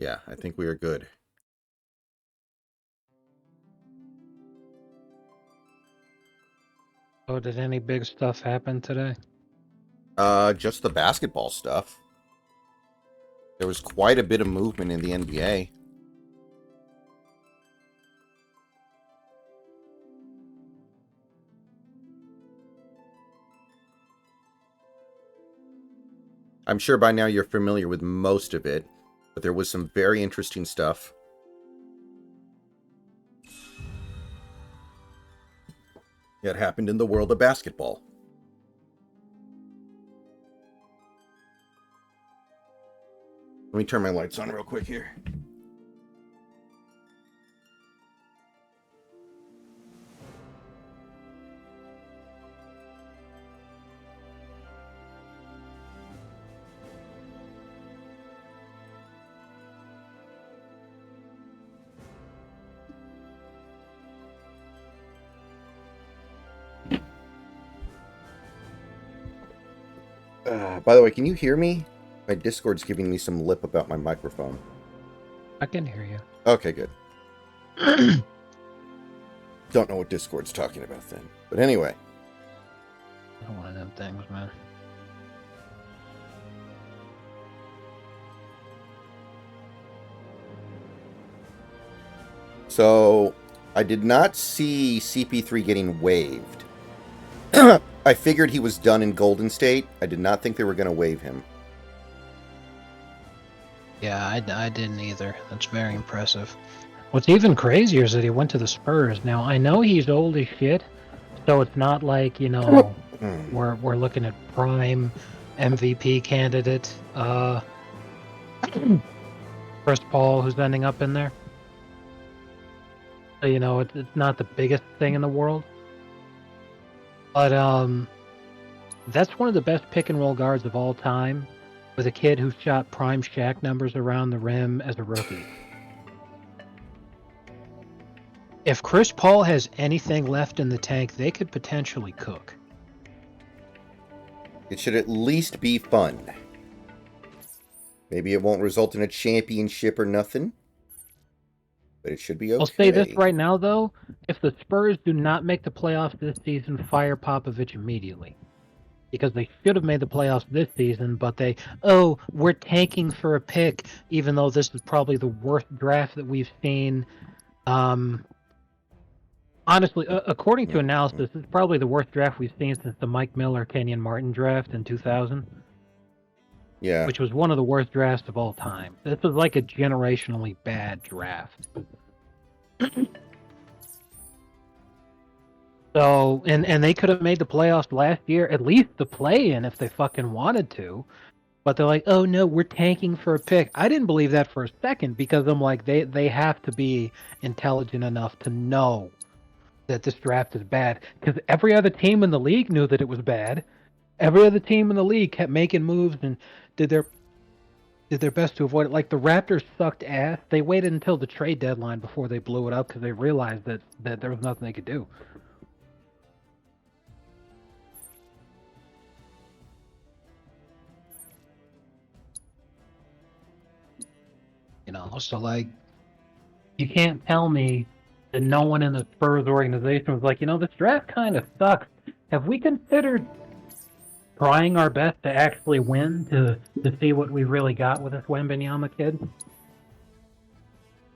Yeah, I think we are good. Oh, did any big stuff happen today? Just the basketball stuff. There was quite a bit of movement in the NBA. I'm sure by now you're familiar with most of it, but there was some very interesting stuff. That happened in the world of basketball. Let me turn my lights on real quick here. By the way, can you hear me? My Discord's giving me some lip about my microphone. I can hear you. Okay, good. Don't know what Discord's talking about then. But anyway. One of them things, man. So, I did not see CP3 getting waived. I figured he was done in Golden State. I did not think they were going to waive him. Yeah, I didn't either. That's very impressive. What's even crazier is that he went to the Spurs. Now, I know he's old as shit, so it's not like, you know, we're looking at prime MVP candidate Chris Paul, who's ending up in there. So, you know, it's not the biggest thing in the world. But that's one of the best pick and roll guards of all time, with a kid who shot prime Shaq numbers around the rim as a rookie. If Chris Paul has anything left in the tank, they could potentially cook. It should at least be fun. Maybe it won't result in a championship or nothing, but it should be okay. I'll say this right now, though. If the Spurs do not make the playoffs this season, fire Popovich immediately. Because they should have made the playoffs this season, but we're tanking for a pick, even though this is probably the worst draft that we've seen. Honestly, according to analysis, it's probably the worst draft we've seen since the Mike Miller, Kenyon Martin draft in 2000. Yeah. Which was one of the worst drafts of all time. This was like a generationally bad draft. So, and they could have made the playoffs last year, at least the play-in if they fucking wanted to. But they're like, oh no, we're tanking for a pick. I didn't believe that for a second, because I'm like, they have to be intelligent enough to know that this draft is bad. Because every other team in the league knew that it was bad. Every other team in the league kept making moves and did their best to avoid it. Like, the Raptors sucked ass. They waited until the trade deadline before they blew it up because they realized that there was nothing they could do. You know, so like, you can't tell me that no one in the Spurs organization was like, you know, this draft kind of sucks. Have we considered trying our best to actually win to see what we really got with this Wembanyama kid?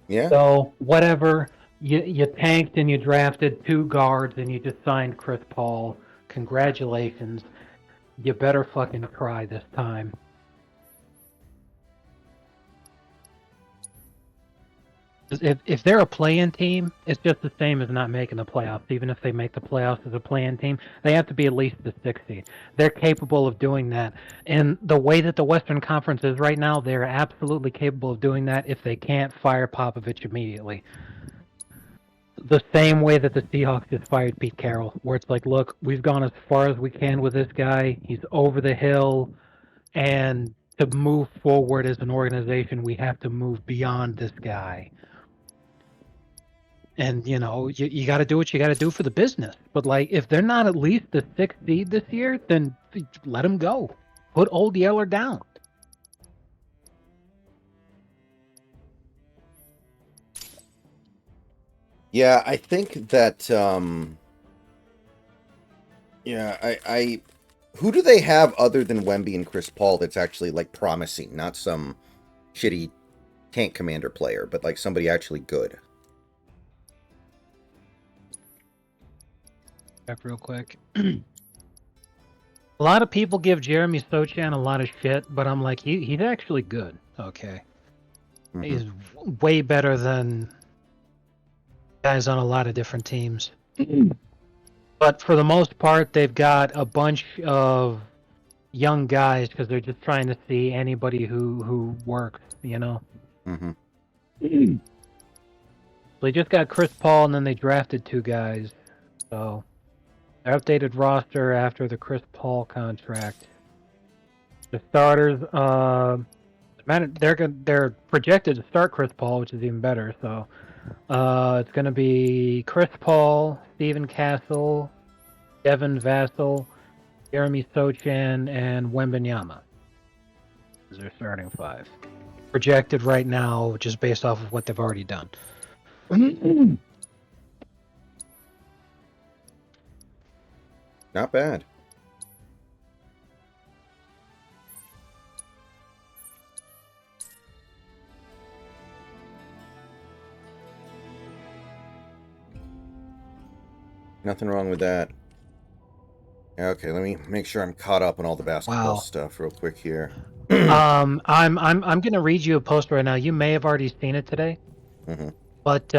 Yeah. So whatever, you tanked and you drafted 2 guards and you just signed Chris Paul. Congratulations. You better fucking cry this time. If they're a play-in team, it's just the same as not making the playoffs. Even if they make the playoffs as a play-in team, they have to be at least the 6th seed. They're capable of doing that. And the way that the Western Conference is right now, they're absolutely capable of doing that if they can't fire Popovich immediately. The same way that the Seahawks just fired Pete Carroll, where it's like, look, we've gone as far as we can with this guy. He's over the hill. And to move forward as an organization, we have to move beyond this guy. And, you know, you got to do what you got to do for the business. But, like, if they're not at least the 6th seed this year, then let them go. Put Old Yeller down. Yeah, I think that yeah, I who do they have other than Wemby and Chris Paul that's actually like promising, not some shitty tank commander player, but like somebody actually good. Check real quick. A lot of people give Jeremy Sochan a lot of shit, but I'm like, he's actually good. Okay. Mm-hmm. He's way better than guys on a lot of different teams. But for the most part, they've got a bunch of young guys because they're just trying to see anybody who works, you know? Mm-hmm. They just got Chris Paul, and then they drafted 2 guys. So their updated roster after the Chris Paul contract. The starters, they're projected to start Chris Paul, which is even better. So it's going to be Chris Paul, Steven Castle, Devin Vassell, Jeremy Sochan, and Wembanyama. Is their starting 5. Projected right now, just based off of what they've already done. Not bad. Nothing wrong with that. Okay, let me make sure I'm caught up on all the basketball stuff real quick here. I'm gonna read you a post right now. You may have already seen it today, but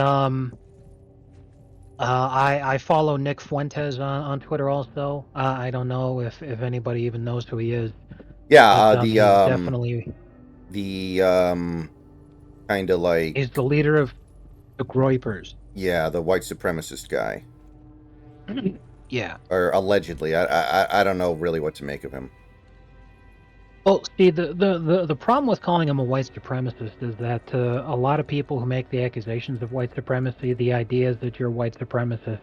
I follow Nick Fuentes on Twitter also. I don't know if anybody even knows who he is. Yeah, but, definitely the kind of like he's the leader of the Groypers. Yeah, the white supremacist guy. Yeah. Or allegedly. I don't know really what to make of him. Well, see, the problem with calling him a white supremacist is that a lot of people who make the accusations of white supremacy, the idea is that you're a white supremacist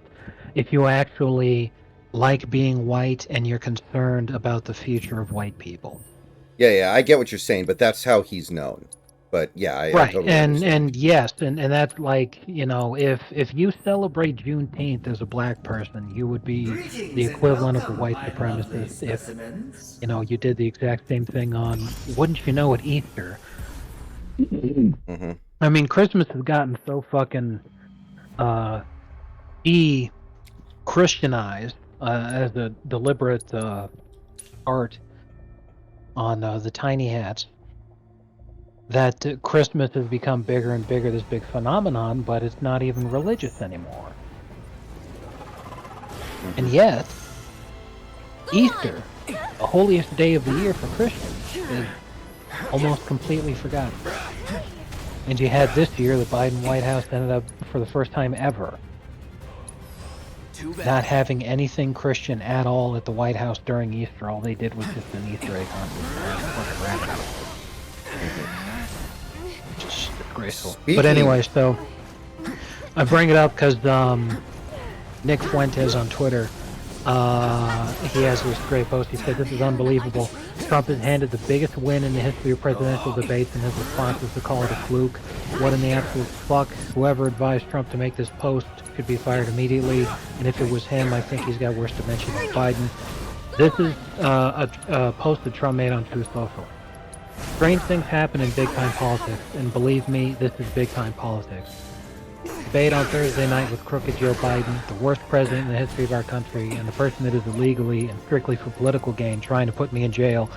if you actually like being white and you're concerned about the future of white people. Yeah, I get what you're saying, but that's how he's known. But yeah, I totally understand. And yes, and that's like, you know, if you celebrate Juneteenth as a black person, you would be the equivalent of a white supremacist if, you know, you did the exact same thing on, wouldn't you know, at Easter. I mean, Christmas has gotten so fucking de-Christianized as a deliberate art on the tiny hats, that Christmas has become bigger and bigger, this big phenomenon, but it's not even religious anymore. And yet, Easter, the holiest day of the year for Christians, is almost completely forgotten. And you had this year, the Biden White House ended up, for the first time ever, not having anything Christian at all at the White House during Easter. All they did was just an Easter egg hunt. Just disgraceful. But anyway, so I bring it up because Nick Fuentes on Twitter, he has this great post. He said, "This is unbelievable. Trump has handed the biggest win in the history of presidential debates, and his response is to call it a fluke. What in the absolute fuck? Whoever advised Trump to make this post should be fired immediately. And if it was him, I think he's got worse dementia than Biden." This is a post that Trump made on Truth Social. Strange things happen in big-time politics, and believe me, this is big-time politics. Debate on Thursday night with crooked Joe Biden, the worst president in the history of our country, and the person that is illegally and strictly for political gain trying to put me in jail.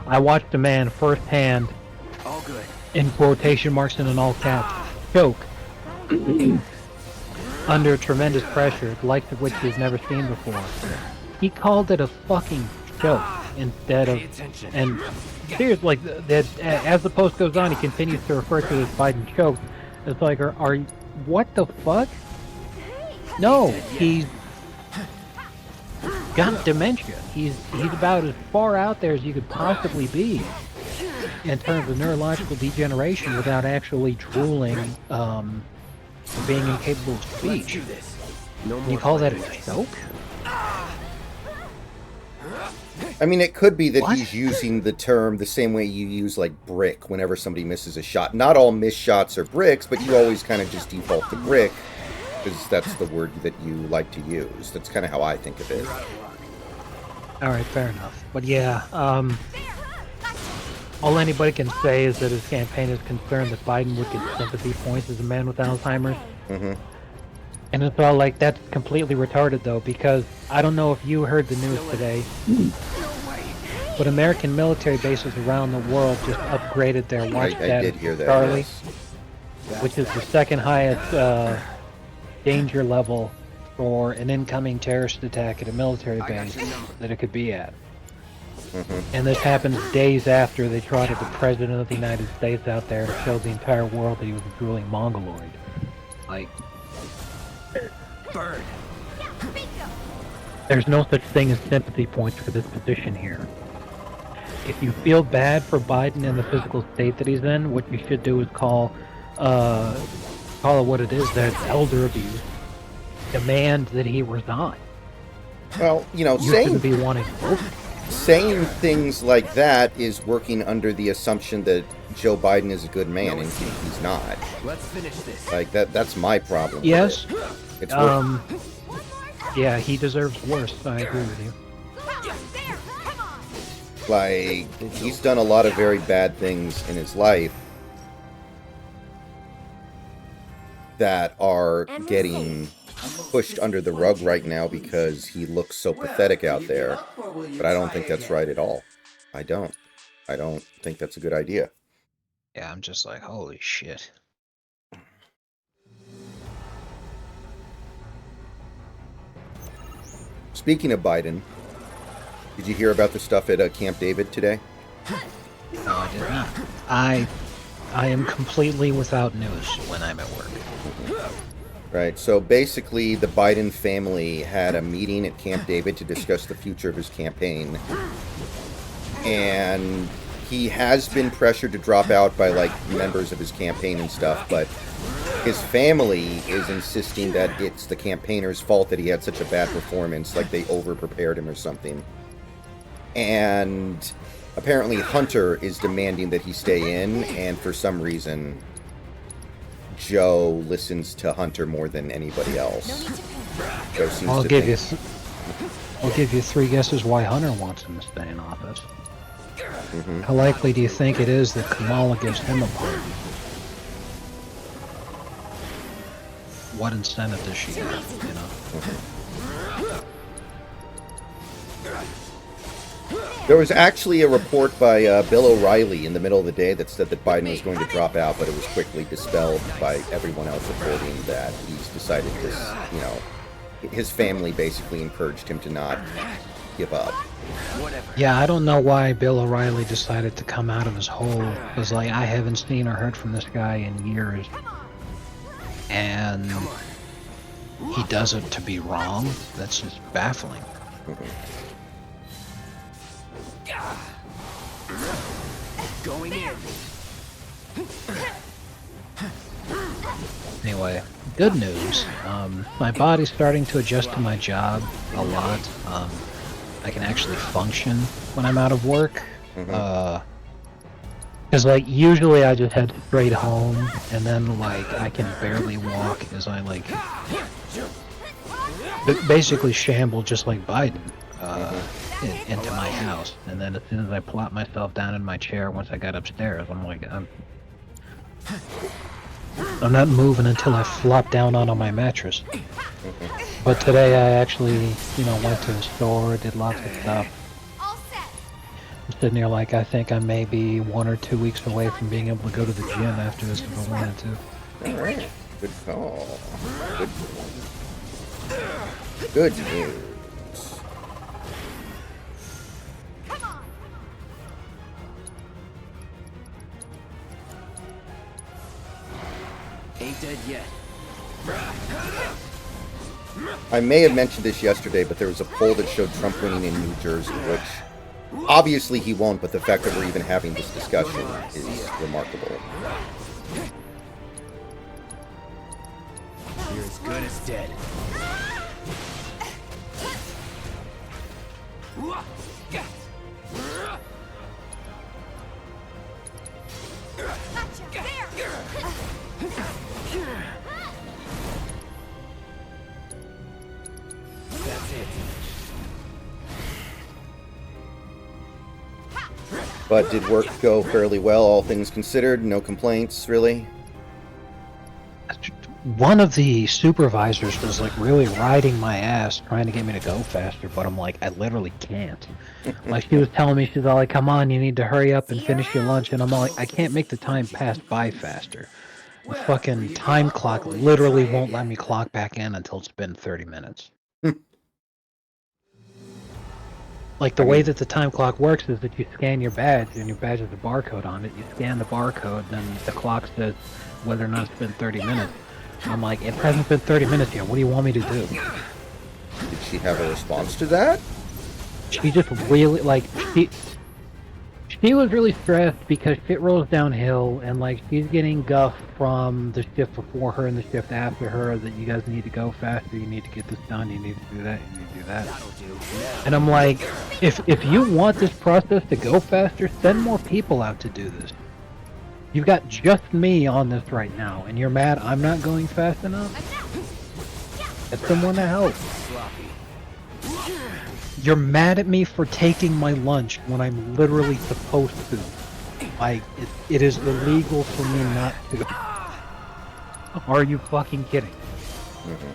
I watched a man firsthand, all good, in quotation marks and in all caps, choke under tremendous pressure, the likes of which he's never seen before. He called it a fucking joke instead of, and seriously, like that. As the post goes on, he continues to refer to it as Biden choked. It's like, are what the fuck? No, he's got dementia. He's about as far out there as you could possibly be in terms of neurological degeneration without actually drooling, being incapable of speech. You call that a joke? I mean, it could be that he's using the term the same way you use, like, brick whenever somebody misses a shot. Not all missed shots are bricks, but you always kind of just default to brick. because that's the word that you like to use. That's kind of how I think of it. All right, fair enough. But yeah, all anybody can say is that his campaign is concerned that Biden would get sympathy points as a man with Alzheimer's. Mm-hmm. And it's all like, that's completely retarded, though, because I don't know if you heard the news today, but American military bases around the world just upgraded their watch I did hear that. Charlie, Yes. which is the second highest danger level for an incoming terrorist attack at a military base that it could be at. Mm-hmm. And this happens days after they trotted the President of the United States out there to show the entire world that he was a drooling mongoloid. Like, Bird. there's no such thing as sympathy points for this position here. If you feel bad for Biden and the physical state that he's in, what you should do is call it what it is. That's elder abuse. Demand that he resign. Well, you know, You shouldn't be wanting saying things like that is working under the assumption that Joe Biden is a good man, and he's not. Let's finish this. Like that's my problem. Yes. With it. It's Yeah, he deserves worse. I agree with you. like he's done a lot of very bad things in his life that are getting pushed under the rug right now because he looks so pathetic out there. But I don't think that's right at all. I don't think that's a good idea. Yeah, I'm just like, holy shit. Speaking of Biden, did you hear about the stuff at Camp David today? No, I did not. I am completely without news when I'm at work. Right, so basically the Biden family had a meeting at Camp David to discuss the future of his campaign. And he has been pressured to drop out by, like, members of his campaign and stuff, but his family is insisting that it's the campaigner's fault that he had such a bad performance, like they over-prepared him or something. And apparently Hunter is demanding that he stay in, and for some reason Joe listens to Hunter more than anybody else. Joe seems I'll to give you 3 guesses why Hunter wants him to stay in office. Mm-hmm. How likely do you think it is that Kamala gives him a pardon? What incentive does she have, you know? There was actually a report by Bill O'Reilly in the middle of the day that said that Biden was going to drop out, but it was quickly dispelled by everyone else reporting that he's decided this, you know, his family basically encouraged him to not give up. Yeah, I don't know why Bill O'Reilly decided to come out of his hole. Because, like, I haven't seen or heard from this guy in years. And he does it to be wrong. That's just baffling. Going in. Anyway, good news. My body's starting to adjust to my job a lot. I can actually function when I'm out of work. Because, like, usually I just head straight home, and then, like, I can barely walk as I, like, basically shamble just like Biden into my house. And then as soon as I plop myself down in my chair once I got upstairs, I'm like, I'm not moving until I flop down onto my mattress. But today I actually, you know, went to the store, did lots of stuff. I'm sitting here like I think I may be 1 or 2 weeks away from being able to go to the gym after this if I wanted to. Alright, good call. Good news. Ain't dead yet. I may have mentioned this yesterday, but there was a poll that showed Trump winning in New Jersey, which obviously he won't, but the fact that we're even having this discussion is remarkable. You're as good as dead. But did work go fairly well, all things considered? No complaints, really? One of the supervisors was like really riding my ass trying to get me to go faster, but I'm like, I literally can't. Like, she was telling me, she's all like, come on, you need to hurry up and finish your lunch, and I'm all like, I can't make the time pass by faster. The fucking time clock literally won't let me clock back in until it's been 30 minutes. Like, the way that the time clock works is that you scan your badge, and your badge has a barcode on it. You scan the barcode, then the clock says whether or not it's been 30 minutes. I'm like, it hasn't been 30 minutes yet. What do you want me to do? Did she have a response to that? She just really, like, she was really stressed because shit rolls downhill, and, like, she's getting guff from the shift before her and the shift after her that you guys need to go faster, you need to get this done, you need to do that, you need to do that. And I'm like, if you want this process to go faster, send more people out to do this. You've got just me on this right now, and you're mad I'm not going fast enough? Get someone to help. You're mad at me for taking my lunch when I'm literally supposed to. Like, it is illegal for me not to. Are you fucking kidding? Mm-hmm.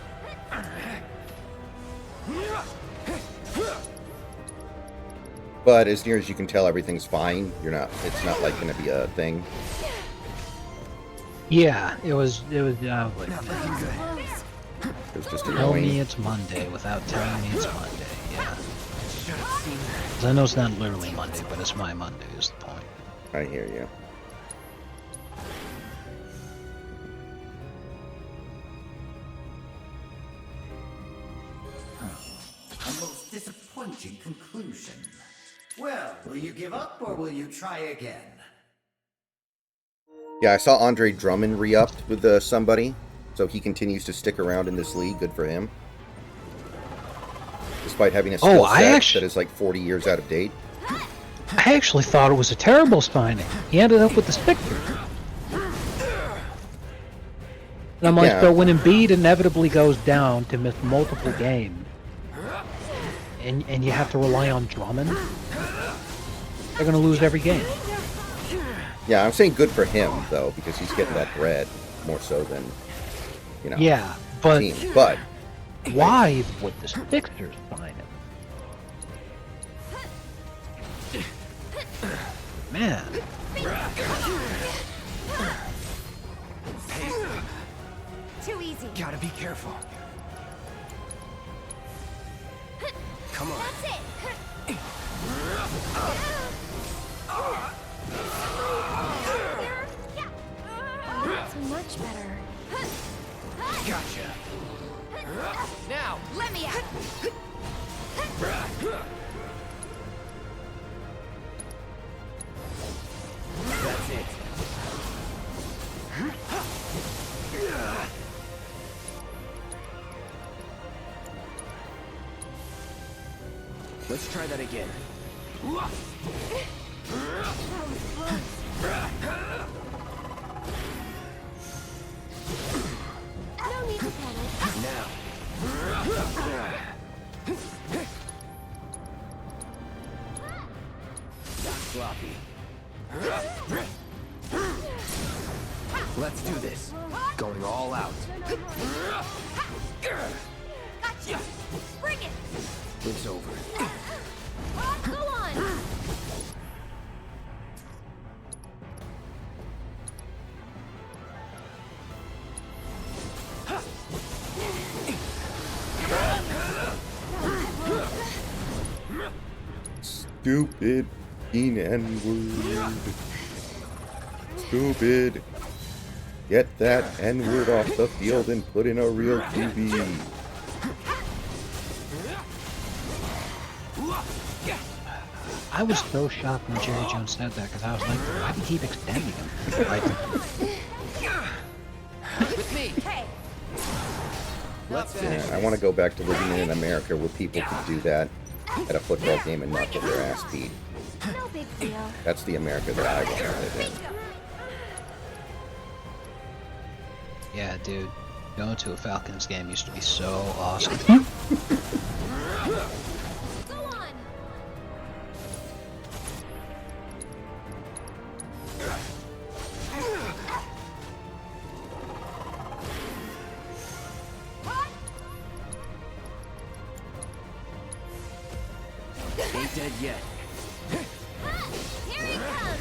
But as near as you can tell, everything's fine. It's not like going to be a thing. Yeah, it was like, It was just tell me annoying. it's Monday without telling me it's Monday, yeah. 'Cause I know it's not literally Monday, but it's my Monday is the point. I hear you. A most disappointing conclusion. Well, will you give up or will you try again? Yeah, I saw Andre Drummond re-upped with somebody, so he continues to stick around in this league. Good for him. Despite having a skill set that is like 40 years out of date. I actually thought it was a terrible signing. He ended up with the Sixers. And I'm like, Yeah. so when Embiid inevitably goes down to miss multiple games, and you have to rely on Drummond, they're going to lose every game. Yeah, I'm saying good for him, though, because he's getting that bread more so than, Yeah, but team. But why would the Sixers sign him? Man. Too easy. Gotta be careful. Come on. That's it. That's much better. Gotcha. Now. Let me out. That's it. Let's try that again. No need to panic. Now. Not sloppy. Let's do this. Going all out. Gotcha. Bring it. It's over. Go on. stupid N-word. Stupid. Get that N-word off the field and put in a real QB. I was so shocked when Jerry Jones said that because I was like, why do you keep extending him? Like, With me. Hey. Let's finish. I want to go back to living in an America where people could do that at a football game and not get their ass beat. No big deal. That's the America that I want to live in. yeah, dude, going to a Falcons game used to be so awesome. Go on. dead yet. Here he comes.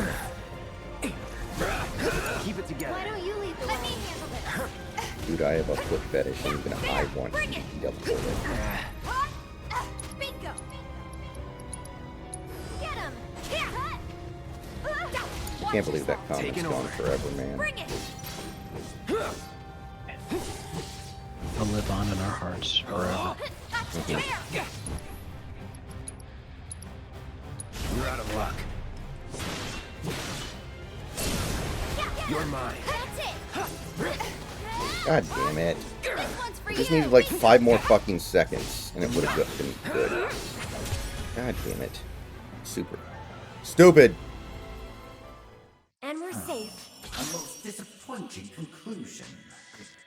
Keep it together. Why don't you leave? Let me handle this. Dude, I have a foot fetish and even I want to Bring be it. double footed. Bingo. Get him. Here. Can't believe that comment's Taking gone over. forever, man. Bring it. They'll live on in our hearts forever. Gotcha. There. You're out of luck. You're mine. That's it. God damn it. This one's for Just you. needed like 5 more fucking seconds and it would have been good. God damn it. Super. Stupid! And we're safe. A most disappointing conclusion.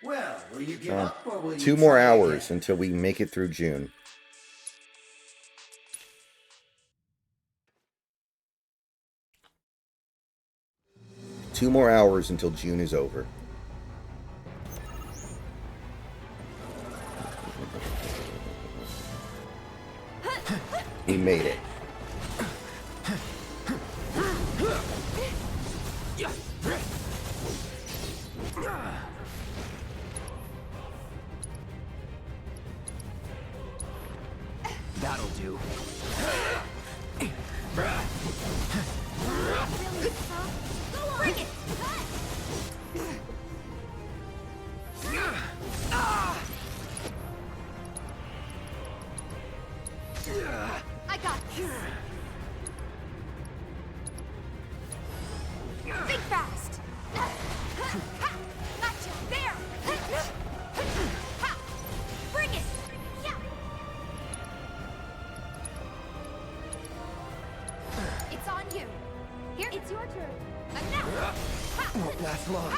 Well, will you give up or will you 2 more try hours again? until we make it through June. Two more hours until June is over. We made it. That'll do. Bring it. I got this. Think fast. Gotcha. There. Bring it. Yeah. It's on you. Here, it's your turn. Enough. Won't last long.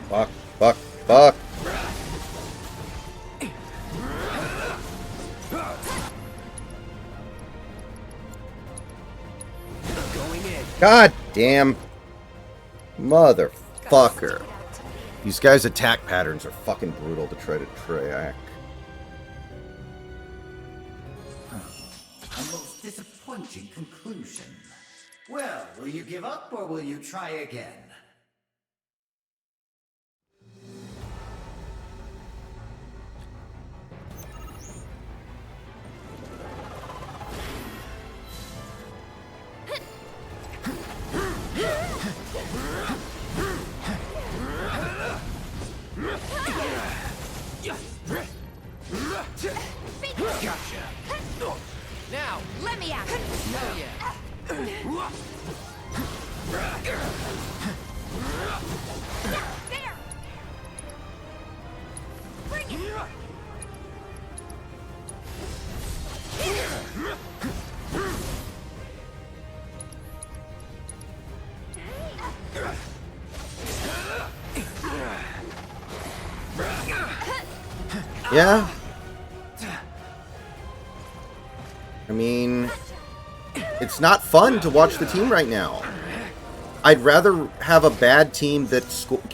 Fuck, fuck, fuck. Going in. God damn. Motherfucker. These guys' attack patterns are fucking brutal to try to track. A most disappointing conclusion. Well, will you give up or will you try again? Gotcha. Now, Let me out. hell yeah. There. Bring it. Yeah? I mean, it's not fun to watch the team right now. I'd rather have a bad team that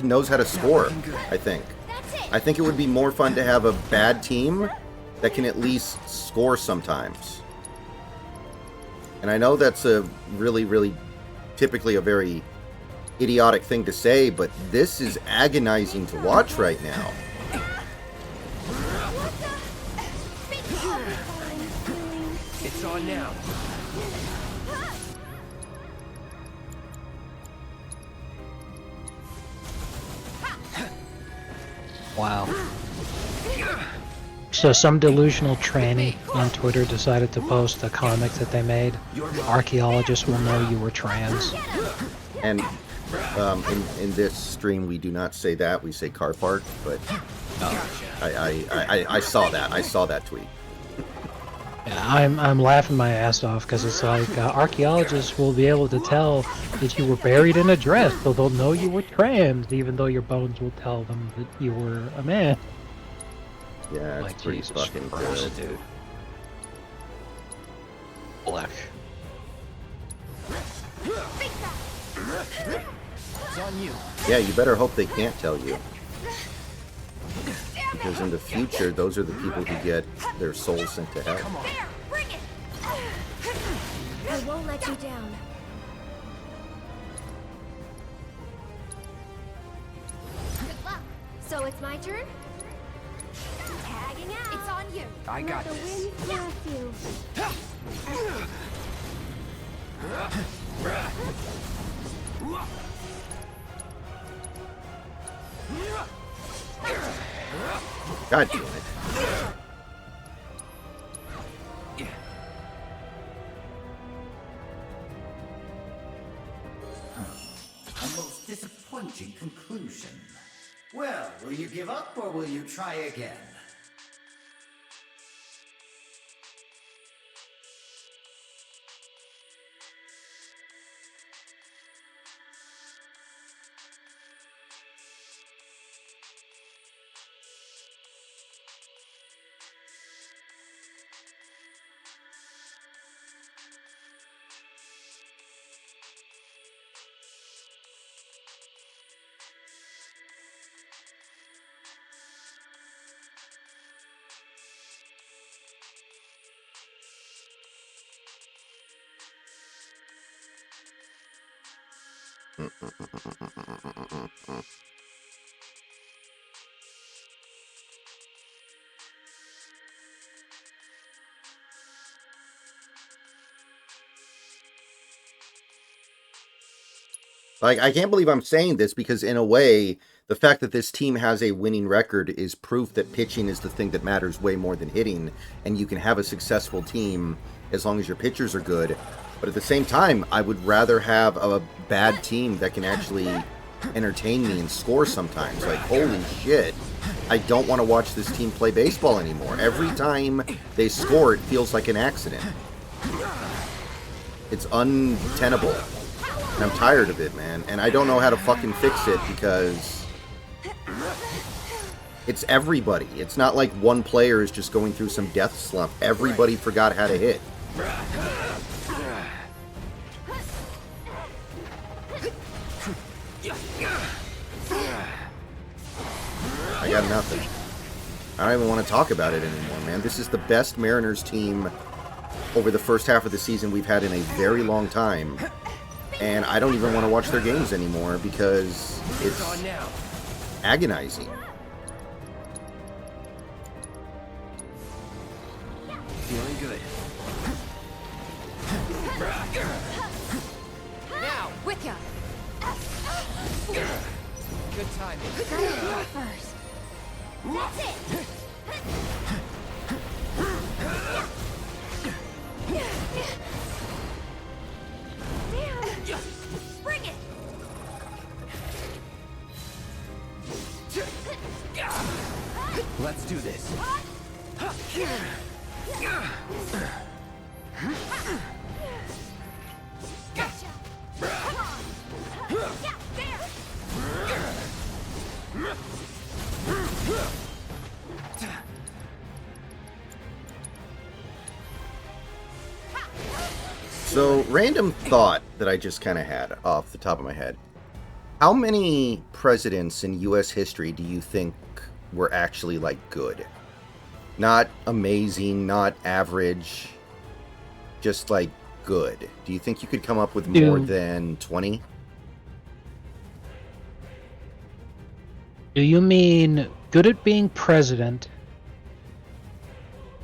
knows how to score, I think. That's it. I think it would be more fun to have a bad team that can at least score sometimes. And I know that's a really typically a very idiotic thing to say, but this is agonizing to watch right now. It's on now. Wow. So some delusional tranny on Twitter decided to post a comic that they made. Archaeologists will know you were trans. And in this stream, we do not say that. We say car park, but I saw that. I saw that tweet. Yeah, I'm laughing my ass off because it's like archaeologists will be able to tell that you were buried in a dress, so they'll know you were trans, even though your bones will tell them that you were a man. Yeah, it's Like, pretty Jesus fucking Christ, good, dude. Flesh. It's on you. Yeah, you better hope they can't tell you. Because in the future, those are the people who get their souls sent to hell. Come on. There. Bring it. I won't let you down. Good luck. So it's my turn? Tagging out. It's on you. I got Let the this. wind bless you. God damn it. A most disappointing conclusion. Well, will you give up or will you try again? Like, I can't believe I'm saying this because, in a way, the fact that this team has a winning record is proof that pitching is the thing that matters way more than hitting, and you can have a successful team as long as your pitchers are good. But at the same time, I would rather have a bad team that can actually entertain me and score sometimes. Like, holy shit. I don't want to watch this team play baseball anymore. Every time they score, it feels like an accident. It's untenable. And I'm tired of it, man. And I don't know how to fucking fix it because it's everybody. It's not like one player is just going through some death slump. Everybody forgot how to hit. I got nothing. I don't even want to talk about it anymore, man. This is the best Mariners team over the first half of the season we've had in a very long time. And I don't even want to watch their games anymore because it's on now. agonizing. Feeling good. Now, With ya. good timing. Gotta go first. That's it. Damn. Bring it. Let's do this. Gotcha. Come on. Yeah, there. So, random thought that I just kind of had off the top of my head. How many presidents in U.S. history do you think were actually, like, good? Not amazing, not average, just, like, good. Do you think you could come up with more than 20? Do you mean good at being president,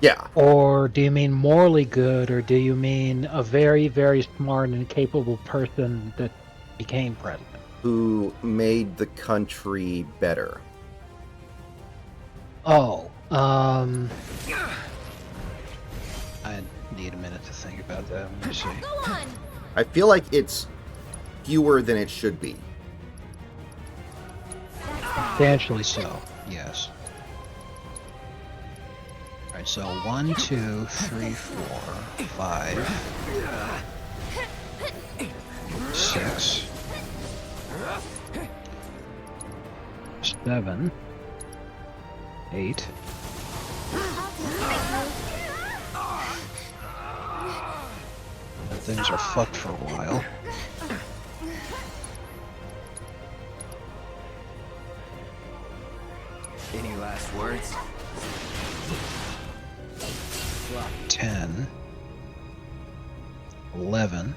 Yeah. or do you mean morally good, or do you mean a very, very smart and capable person that became president? Who made the country better? Oh, I need a minute to think about that. Let me see. Go on. I feel like it's fewer than it should be. Substantially so, yes. Alright, so 1, 2, 3, 4, 5, 6, 7, 8. And things are fucked for a while. Any last words? 10, 11.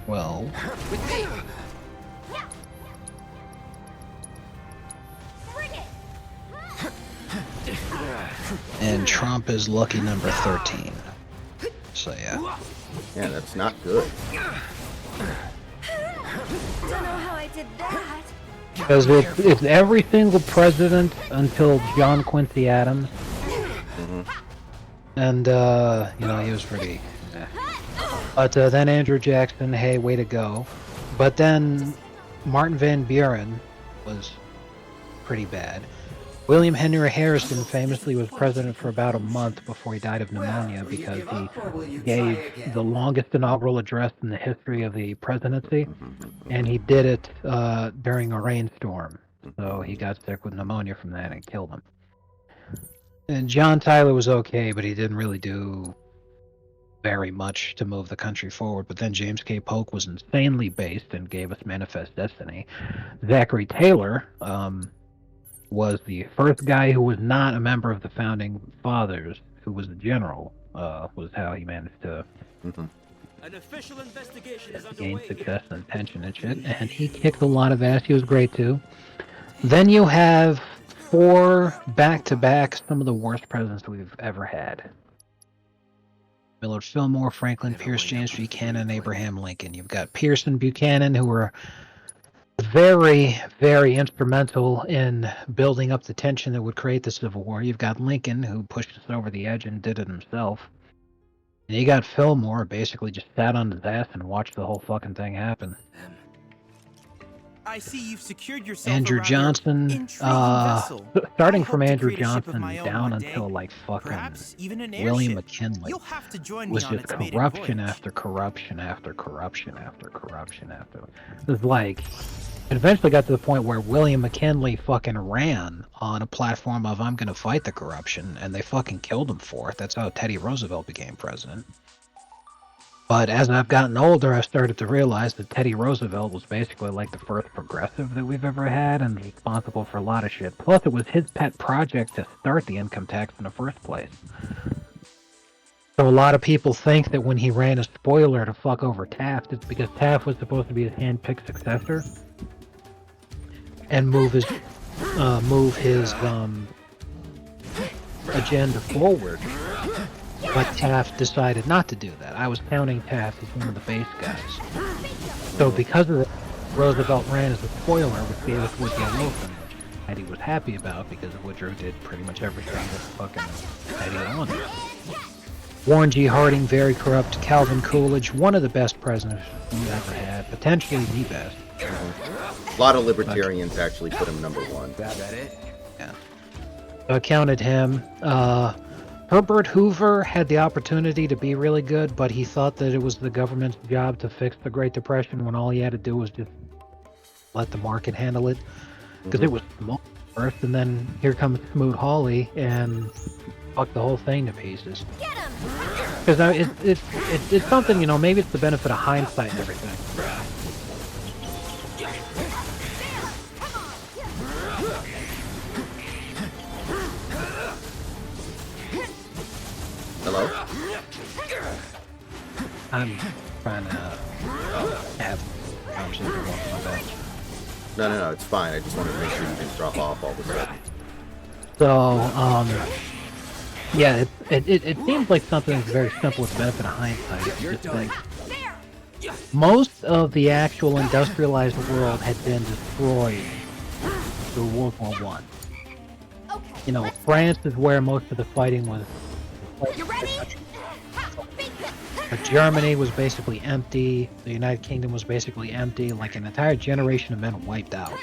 12. Bring it. And Trump is lucky number 13. So yeah. Yeah, that's not good. Don't know how I did that. Because it's every single president until John Quincy Adams. And, you know, he was pretty... But then Andrew Jackson, hey, way to go. But then Martin Van Buren was pretty bad. William Henry Harrison famously was president for about a month before he died of pneumonia because he gave the longest inaugural address in the history of the presidency, and he did it during a rainstorm. So he got sick with pneumonia from that and killed him. And John Tyler was okay, but he didn't really do very much to move the country forward. But then James K. Polk was insanely based and gave us Manifest Destiny. Zachary Taylor was the first guy who was not a member of the Founding Fathers, who was a general, was how he managed to An official investigation is gain underway. success and attention and shit. And he kicked a lot of ass. He was great too. Then you have 4 back-to-back, some of the worst presidents we've ever had. Millard Fillmore, Franklin Pierce, James Buchanan, Abraham Lincoln. You've got Pierce and Buchanan, who were very, very instrumental in building up the tension that would create the Civil War. You've got Lincoln, who pushed us over the edge and did it himself. And you got Fillmore, basically just sat on his ass and watched the whole fucking thing happen. I see you've secured yourself Andrew a rather Johnson, intriguing vessel. starting I from hope to Andrew create a ship of Johnson my own down one day. until like fucking Perhaps even an William airship. McKinley You'll have to join me was on just its maiden corruption voyage. after corruption after corruption after corruption after. It was like, it eventually got to the point where William McKinley fucking ran on a platform of I'm gonna fight the corruption, and they fucking killed him for it. That's how Teddy Roosevelt became president. But as I've gotten older, I've started to realize that Teddy Roosevelt was basically like the first progressive that we've ever had and responsible for a lot of shit. Plus, it was his pet project to start the income tax in the first place. So a lot of people think that when he ran a spoiler to fuck over Taft, it's because Taft was supposed to be his hand-picked successor and move his agenda forward. But Taft decided not to do that. I was counting Taft as one of the base guys. So because of that, Roosevelt ran as a spoiler, which gave us Woodrow Wilson, which Eddie was happy about because Woodrow did pretty much everything that fucking Eddie wanted. Warren G. Harding, very corrupt. Calvin Coolidge, one of the best presidents we've ever had, potentially the best. A lot of libertarians actually put him number 1. That it? Yeah. So I counted him. Herbert Hoover had the opportunity to be really good, but he thought that it was the government's job to fix the Great Depression when all he had to do was just let the market handle it. Because it was small first, and then here comes Smoot Hawley and fucked the whole thing to pieces. Get him! Because it's something, you know, maybe it's the benefit of hindsight and everything. Hello? I'm trying to have a conversation with my bench. No, it's fine. I just wanted to make sure you didn't drop off all of a sudden. So, yeah, it seems like something that's very simple with the benefit of hindsight. It's You're just done. like, most of the actual industrialized world had been destroyed through World War One. Okay. You know, France is where most of the fighting was. You ready? But Germany was basically empty. The United Kingdom was basically empty. Like an entire generation of men wiped out.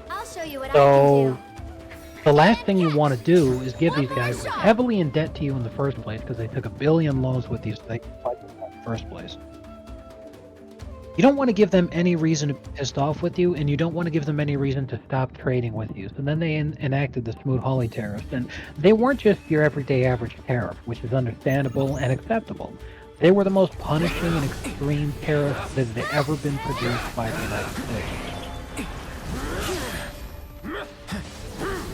I'll show you what I So, can the last thing you want to do is give these guys who are heavily in debt to you in the first place because they took $1 billion loans with you so they could fight you in the first place. You don't want to give them any reason to be pissed off with you, and you don't want to give them any reason to stop trading with you. So then they enacted the Smoot-Hawley tariffs, and they weren't just your everyday average tariff, which is understandable and acceptable. They were the most punishing and extreme tariffs that had ever been produced by the United States.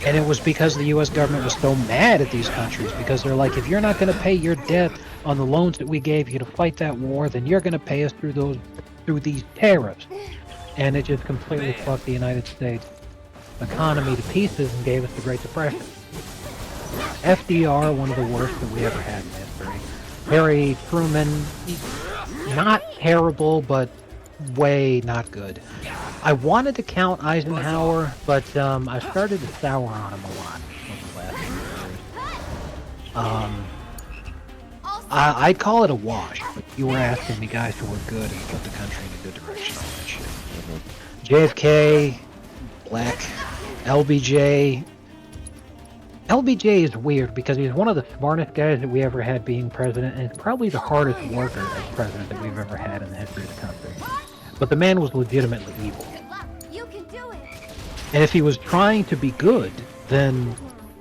And it was because the U.S. government was so mad at these countries because they're like, if you're not going to pay your debt on the loans that we gave you to fight that war, then you're going to pay us through these tariffs. And it just completely fucked the United States economy to pieces and gave us the Great Depression. FDR, one of the worst that we ever had in history. Harry Truman, not terrible, but way not good. I wanted to count Eisenhower, but I started to sour on him a lot over the last few years. I'd call it a wash, but you were asking me guys who were good and put the country in a good direction, all that shit. JFK, Black, LBJ. LBJ is weird because he's one of the smartest guys that we ever had being president, and he's probably the hardest worker as president that we've ever had in the history of the country. But the man was legitimately evil. You can do it. And if he was trying to be good, then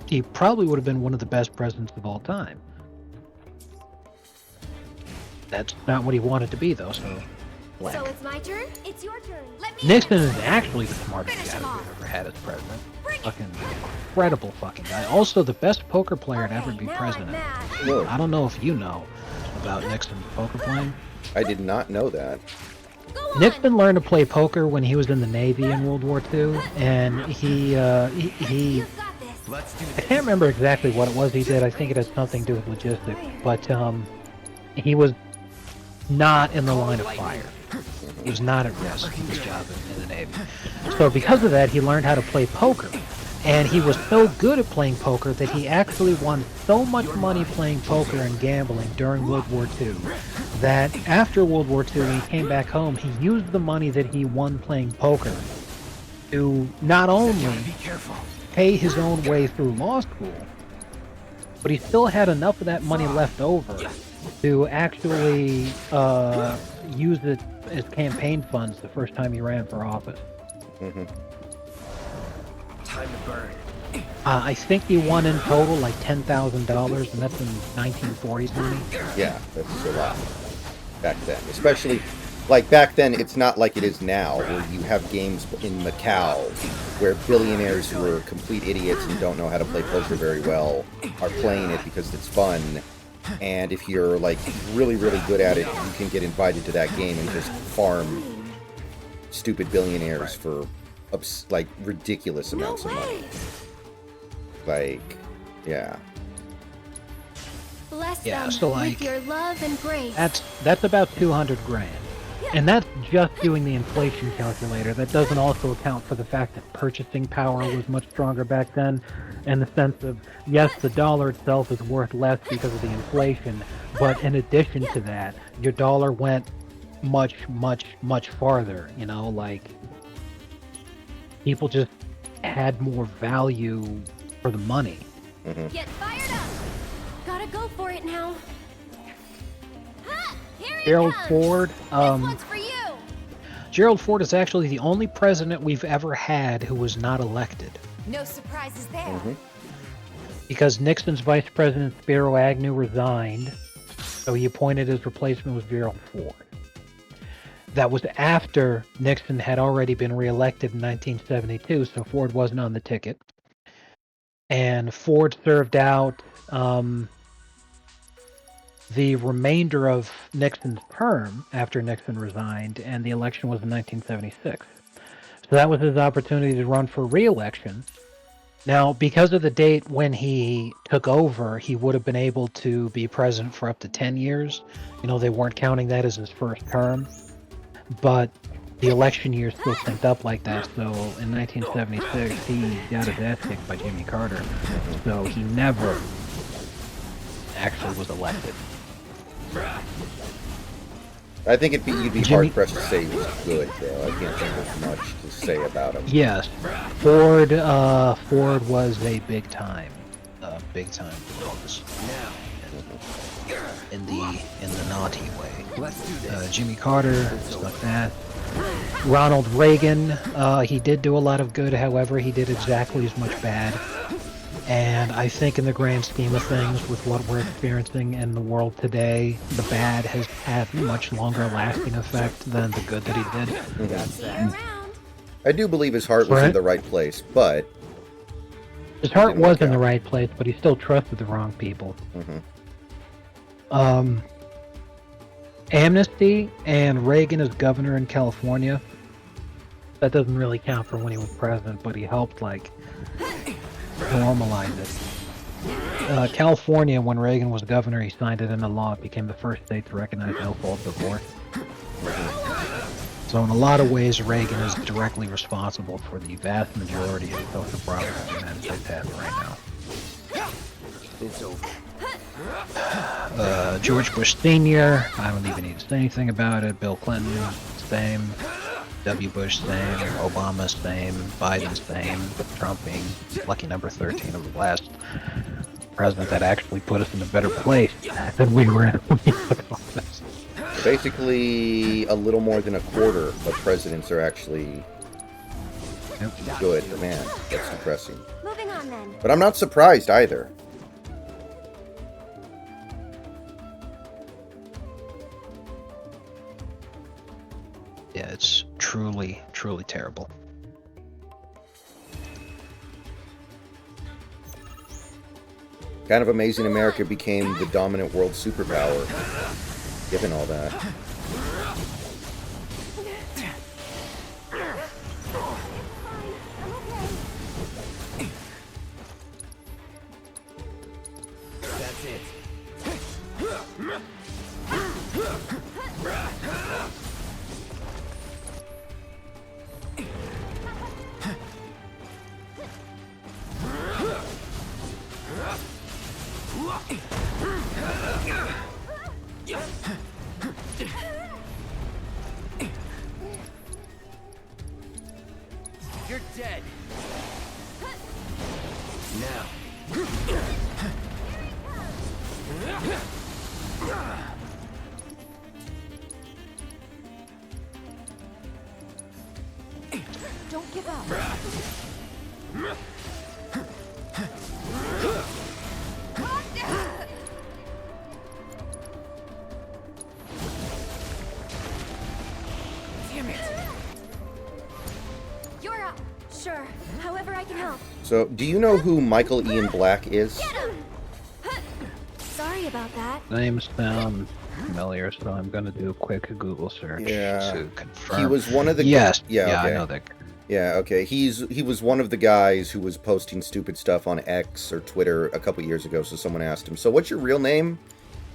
he probably would have been one of the best presidents of all time. That's not what he wanted to be, though, so Black. So it's my turn? It's your turn. Let me Nixon is actually the smartest guy him we've off. ever had as president. Bring it. Fucking incredible fucking guy. Also the best poker player to ever be Now I'm president. mad. Whoa. I don't know if you know about Nixon's poker playing. I did not know that. Go on. Nixon learned to play poker when he was in the Navy in World War II, and he You've got this. Let's do I this. can't remember exactly what it was he did. I think it has something to do with logistics, but he was not in the line of fire. He was not at risk in his job in the Navy. So because of that, he learned how to play poker. And he was so good at playing poker that he actually won so much money playing poker and gambling during World War II that after World War II, when he came back home, he used the money that he won playing poker to not only Be careful. pay his own way through law school, but he still had enough of that money left over to actually use it as campaign funds the first time he ran for office. Time to burn. I think he won in total like $10,000, and that's in 1940s money. Yeah, that's a lot back then. Especially, like back then, it's not like it is now, where you have games in Macau where billionaires who are complete idiots and don't know how to play poker very well are playing it because it's fun. And if you're like really, really good at it, you can get invited to that game and just farm stupid billionaires for like ridiculous amounts of money. Like, yeah. Bless Yeah, them so, like, with your love and grace. That's about 200 grand. And that's just doing the inflation calculator. That doesn't also account for the fact that purchasing power was much stronger back then, in the sense of, yes, the dollar itself is worth less because of the inflation, but in addition to that, your dollar went much, much, much farther, you know, like, people just had more value for the money. Get fired up. Gotta go for it now. Ha! Here it Gerald comes. Ford, This one's for you. Gerald Ford is actually the only president we've ever had who was not elected. No surprises there. Because Nixon's vice president Spiro Agnew resigned, so he appointed his replacement was Gerald Ford. That was after Nixon had already been reelected in 1972, so Ford wasn't on the ticket. And Ford served out the remainder of Nixon's term after Nixon resigned, and the election was in 1976. So that was his opportunity to run for re-election. Now, because of the date when he took over, he would have been able to be president for up to 10 years. You know, they weren't counting that as his first term. But the election year still synced up like that, so in 1976, he got his ass kicked by Jimmy Carter. So he never actually was elected. I think you'd be Jimmy- hard-pressed to say he was good, though. I can't think of much to say about him. Yes, Ford was a big time boss. In the naughty way. Let's do this. Jimmy Carter, stuff like that. Ronald Reagan, he did do a lot of good, however, he did exactly as much bad. And I think in the grand scheme of things, with what we're experiencing in the world today, the bad has had much longer lasting effect than the good that he did. That's See that. you around. I do believe his heart was in Right. the right place, but His heart didn't was work in the out. right place, but he still trusted the wrong people. Mhm. Amnesty and Reagan as governor in California. That doesn't really count for when he was president, but he helped like normalize it. California, when Reagan was governor, he signed it into law. It became the first state to recognize no-fault divorce. So in a lot of ways, Reagan is directly responsible for the vast majority of social progress the United States has right now. It's over. George Bush Sr., I don't even need to say anything about it. Bill Clinton, same. W. Bush, same. Obama, same. Biden, same. Trump being lucky number 13 of the last president that actually put us in a better place than we were in when he took office. Basically, a little more than a quarter of presidents are actually good. Man, that's depressing. Moving on then. But I'm not surprised either. Yeah, it's truly, truly terrible. Kind of amazing America became the dominant world superpower, given all that. That's it. You're dead. Now. Don't give up. Damn it. You're up. Sure. However I can help. So, do you know who Michael Ian Black is? Get him! Sorry about that. Names sound familiar, so I'm gonna do a quick Google search Yeah. to confirm. He was one of the Yes, yeah, yeah, okay. I know that. Yeah, okay. He was one of the guys who was posting stupid stuff on X or Twitter a couple years ago. So someone asked him, "So what's your real name?"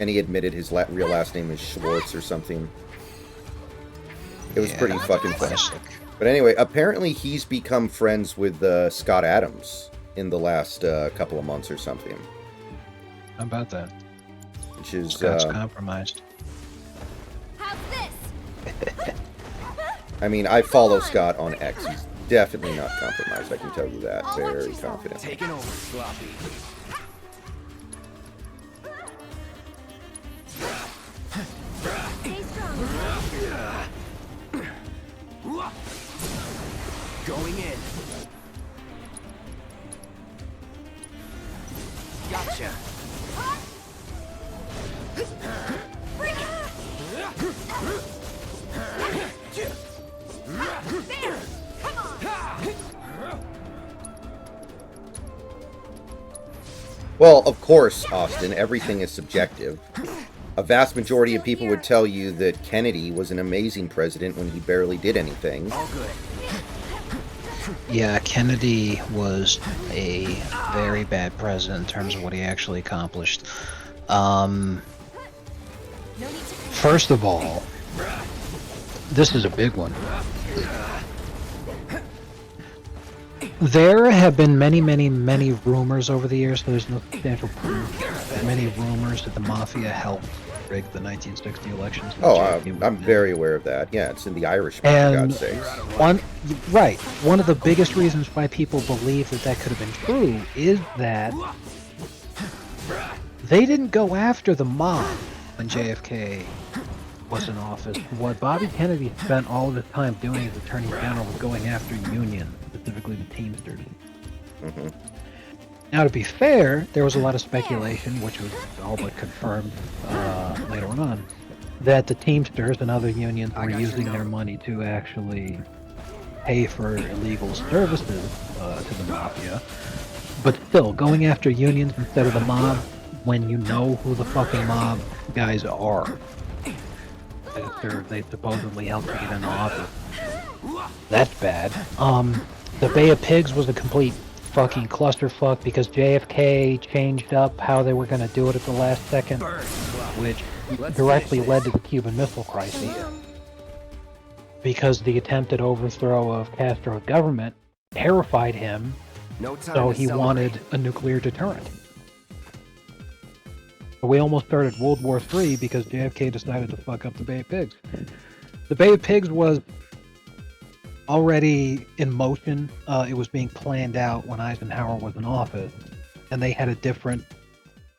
And he admitted his real last name is Schwartz or something. It was pretty fucking funny. classic. But anyway, apparently he's become friends with Scott Adams in the last couple of months or something. How about that? Which is Scott's compromised. How's this? I mean, I follow Scott on X. He's definitely not compromised. I can tell you that very confidently. Taking over, Sloppy. Stay strong. Going in. Gotcha. There! Come on! Well, of course, Austin, everything is subjective. A vast majority of people would tell you that Kennedy was an amazing president when he barely did anything. All good. Yeah, Kennedy was a very bad president in terms of what he actually accomplished. First of all, this is a big one. There have been many, many, many rumors over the years, so there's no substantial proof. Many rumors that the Mafia helped rig the 1960 elections. Oh, I'm very aware of that. Yeah, it's in the Irishman, for And God's sakes. one of the biggest reasons why people believe that that could have been true is that they didn't go after the mob when JFK was in office. What Bobby Kennedy spent all of his time doing as Attorney General was going after unions, specifically the Teamsters. Mm-hmm. Now, to be fair, there was a lot of speculation, which was all but confirmed later on, that the Teamsters and other unions were using their money to actually pay for illegal services to the Mafia. But still, going after unions instead of the mob when you know who the fucking mob guys are. They supposedly helped you get into office. That's bad. The Bay of Pigs was a complete fucking clusterfuck because JFK changed up how they were going to do it at the last second, which directly led to the Cuban Missile Crisis. Because the attempted overthrow of Castro's government terrified him, so he wanted a nuclear deterrent. We almost started World War III because JFK decided to fuck up the Bay of Pigs. The Bay of Pigs was already in motion. It was being planned out when Eisenhower was in office, and they had a different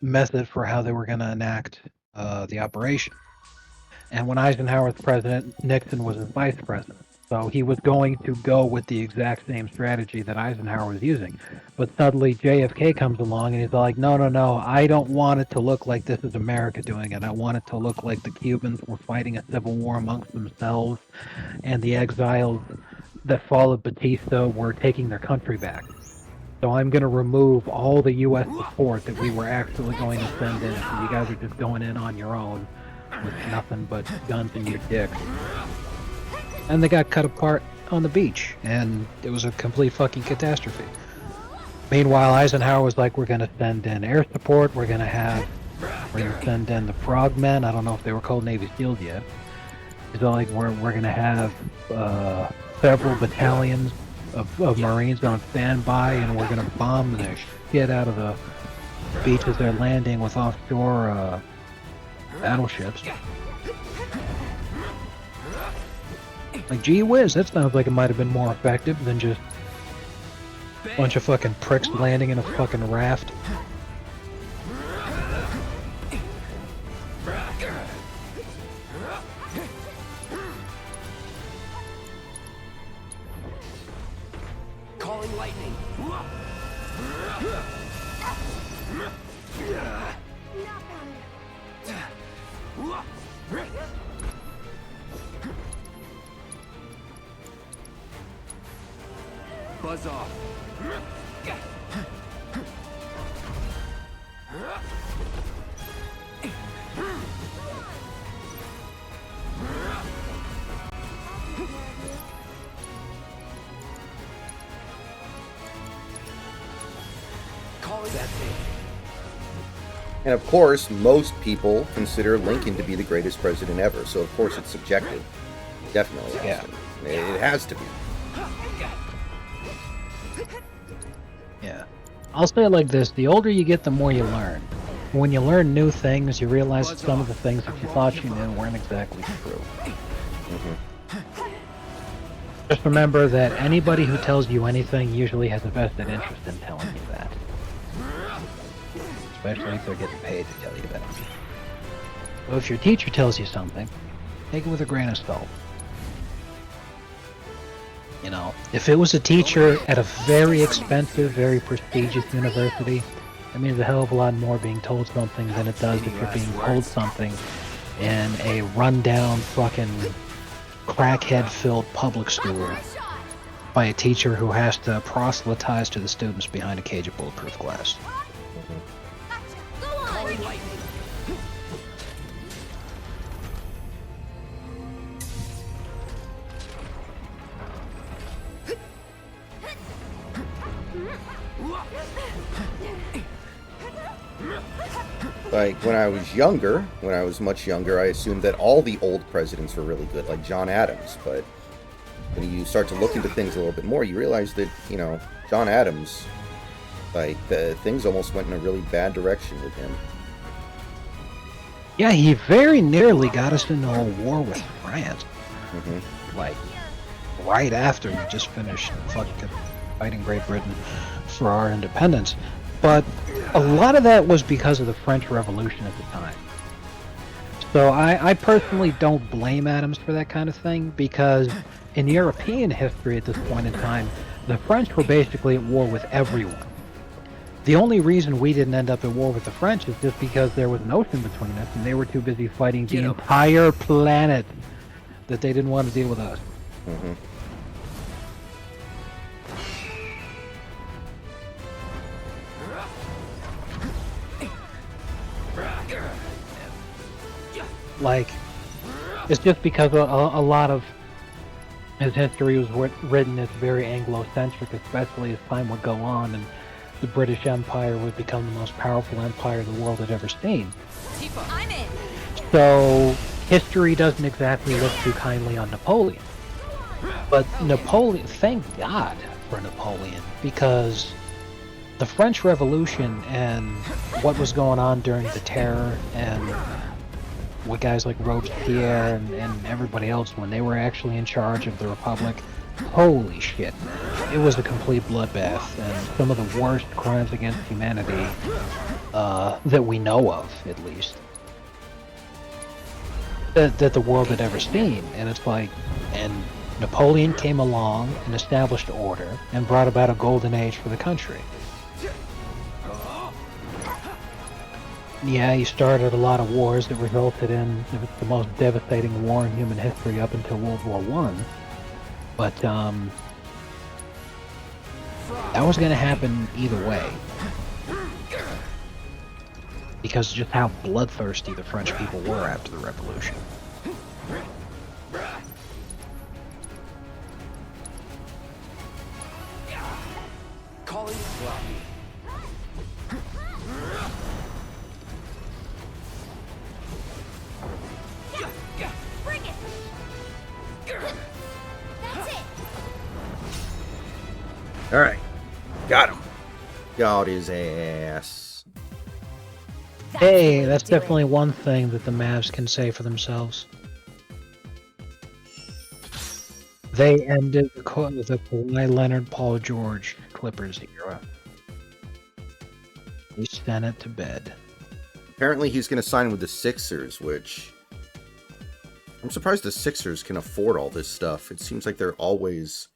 method for how they were going to enact the operation. And when Eisenhower was president, Nixon was his vice president. So he was going to go with the exact same strategy that Eisenhower was using. But suddenly JFK comes along and he's like, no, I don't want it to look like this is America doing it. I want it to look like the Cubans were fighting a civil war amongst themselves and the exiles that followed Batista were taking their country back. So I'm going to remove all the U.S. support that we were actually going to send in. So you guys are just going in on your own with nothing but guns in your dicks. And they got cut apart on the beach, and it was a complete fucking catastrophe. Meanwhile, Eisenhower was like, we're going to send in air support, we're going to send in the frogmen. I don't know if they were called Navy SEALs yet. He's like, we're going to have several battalions of Marines on standby, and we're going to bomb the shit out of the beaches they're landing with offshore battleships. Like, gee whiz, that sounds like it might have been more effective than just a bunch of fucking pricks landing in a fucking raft. Calling lightning. Buzz off. And of course, most people consider Lincoln to be the greatest president ever, so of course it's subjective. Definitely has to. It has to be. Yeah. I'll say it like this, the older you get, the more you learn. When you learn new things, you realize that some of the things that you thought you knew weren't exactly true. Mm-hmm. Just remember that anybody who tells you anything usually has a vested interest in telling you that. Especially if they're getting paid to tell you that. So if your teacher tells you something, take it with a grain of salt. You know, if it was a teacher at a very expensive, very prestigious university, it means a hell of a lot more being told something than it does if you're being told something in a rundown fucking crackhead-filled public school by a teacher who has to proselytize to the students behind a cage of bulletproof glass. Like, when I was much younger, I assumed that all the old presidents were really good, like John Adams. But when you start to look into things a little bit more, you realize that, you know, John Adams, like, the things almost went in a really bad direction with him. Yeah, he very nearly got us into a war with France. Mm-hmm. Like, right after we just finished fucking fighting Great Britain for our independence. But a lot of that was because of the French Revolution at the time. So I personally don't blame Adams for that kind of thing, because in European history at this point in time, the French were basically at war with everyone. The only reason we didn't end up at war with the French is just because there was an ocean between us, and they were too busy fighting the entire planet that they didn't want to deal with us. Mm-hmm. Like, it's just because a lot of his history was written as very Anglo-centric, especially as time would go on and the British Empire would become the most powerful empire the world had ever seen. I'm in. So, history doesn't exactly look too kindly on Napoleon. But Napoleon, thank God for Napoleon, because the French Revolution and what was going on during the Terror and what guys like Robespierre and everybody else, when they were actually in charge of the Republic, holy shit, man. It was a complete bloodbath and some of the worst crimes against humanity that we know of, at least, that the world had ever seen. And it's like, and Napoleon came along and established order and brought about a golden age for the country. Yeah, he started a lot of wars that resulted in the most devastating war in human history up until World War One. But that was going to happen either way, because just how bloodthirsty the French people were after the Revolution. Calling Bring it. That's it. All right, got him. Got his ass. Hey, that's definitely one thing that the Mavs can say for themselves. They ended the Kawhi Leonard, Paul George Clippers era. They sent it to bed. Apparently, he's going to sign with the Sixers, which I'm surprised the Sixers can afford all this stuff. It seems like they're always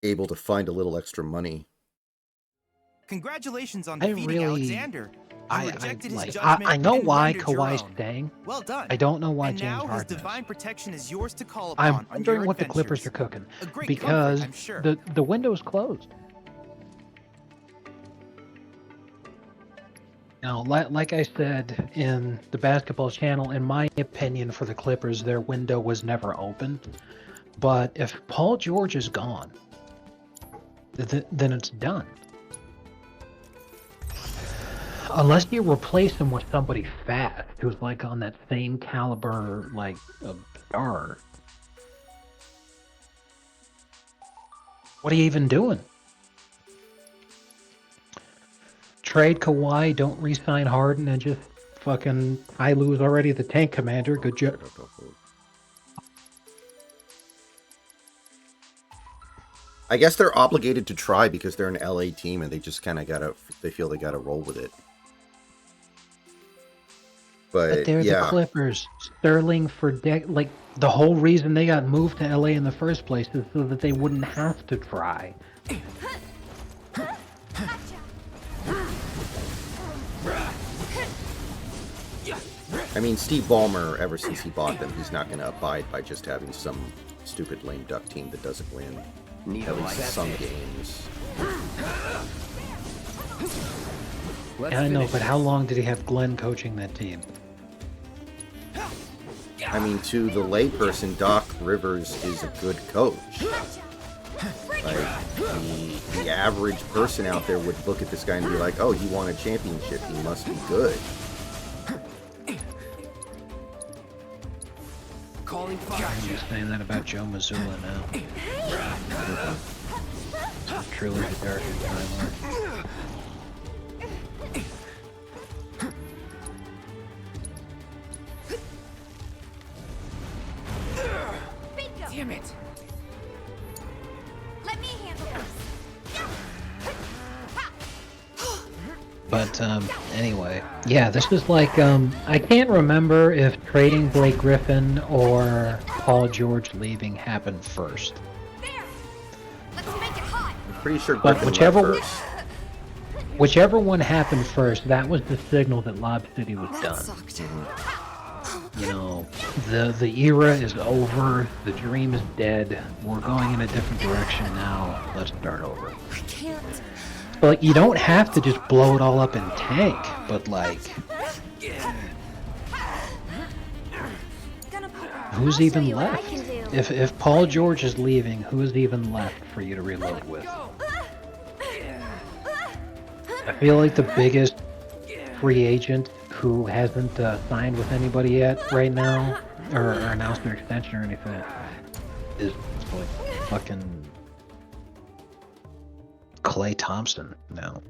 able to find a little extra money. Congratulations on I defeating really- Alexander. You rejected his I judgment know and why rendered your Kawhi's own. staying. Well done. I don't know why And James now his Harden divine is. protection is yours to call upon I'm on wondering your what the Clippers adventures. are cooking, A great because comfort, I'm sure. the window's closed. Now, like I said in the basketball channel, in my opinion, for the Clippers, their window was never open. But if Paul George is gone, then it's done. Unless you replace him with somebody fast who's like on that same caliber, like a star. What are you even doing? Trade Kawhi, don't re-sign Harden, and just fucking Lu's already the tank commander. Good job. I guess they're obligated to try because they're an LA team and they just kind of they feel they gotta roll with it. But they're yeah. the Clippers. Sterling for like the whole reason they got moved to LA in the first place is so that they wouldn't have to try. I mean, Steve Ballmer, ever since he bought them, he's not going to abide by just having some stupid lame duck team that doesn't win. Need a At least light some fit. games. Let's I know, finish but this. how long did he have Glenn coaching that team? I mean, to the layperson, Doc Rivers is a good coach. Like, the average person out there would look at this guy and be like, oh, he won a championship, he must be good. Calling fire. I'm just saying that about Joe Mazzulla now. Truly the darkest timeline. Bingo. Damn it. Let me handle this. But anyway, yeah, this is like I can't remember if trading Blake Griffin or Paul George leaving happened first. There. Let's make it hot. I'm pretty sure But Griffin left first. whichever one happened first, that was the signal that Lob City was That done. sucked. You know, the era is over, the dream is dead. We're going in a different direction now. Let's start over. I can't. But like, you don't have to just blow it all up in tank, but like, who's I'll show even you what I left? can do. If Paul George is leaving, who's even left for you to reload with? I feel like the biggest free agent who hasn't signed with anybody yet right now, or announced their extension or anything, is like fucking Klay Thompson now.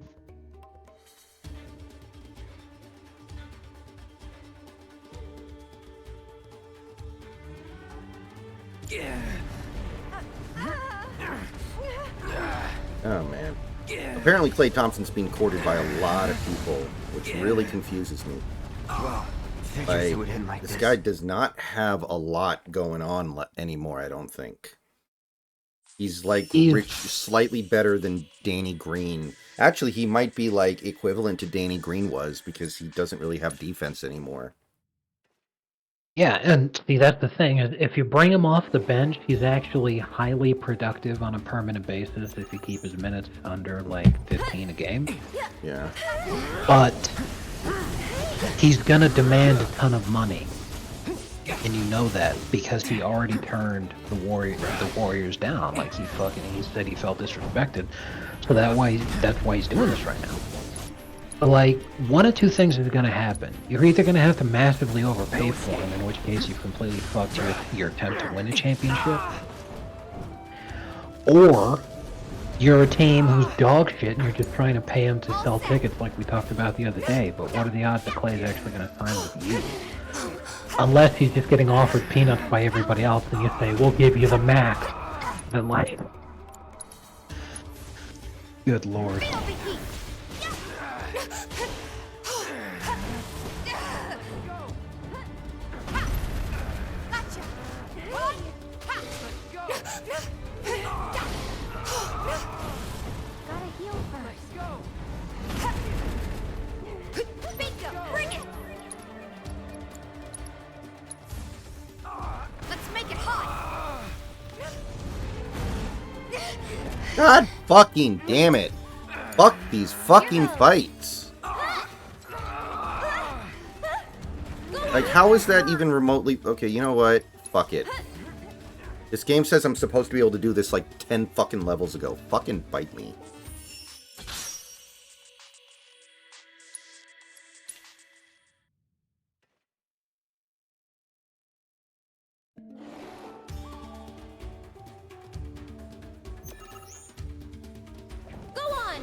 Oh man. Apparently Klay Thompson's being courted by a lot of people, which really confuses me. Well, figures Like, it would end like this this. guy does not have a lot going on anymore, I don't think. He's like rich, slightly better than Danny Green. Actually, he might be like equivalent to Danny Green was, because he doesn't really have defense anymore. Yeah, and see, that's the thing, is if you bring him off the bench, he's actually highly productive on a permanent basis if you keep his minutes under, like, 15 a game. Yeah. But he's gonna demand a ton of money. And you know that because he already turned the Warriors down. Like, he said he felt disrespected. So that's why he's doing this right now. But, like, one of two things is going to happen. You're either going to have to massively overpay for him, in which case you've completely fucked your attempt to win a championship, or you're a team who's dog shit and you're just trying to pay him to sell tickets like we talked about the other day. But what are the odds that Clay's actually going to sign with you? Unless he's just getting offered peanuts by everybody else and you say, we'll give you the max. Then, like... Good lord. Gotta heal first. Bingo! Bring it! Let's make it hot! God fucking damn it. Fuck these fucking fights. Like, how is that even remotely... Okay, you know what? Fuck it. This game says I'm supposed to be able to do this like 10 fucking levels ago. Fucking bite me. Go on!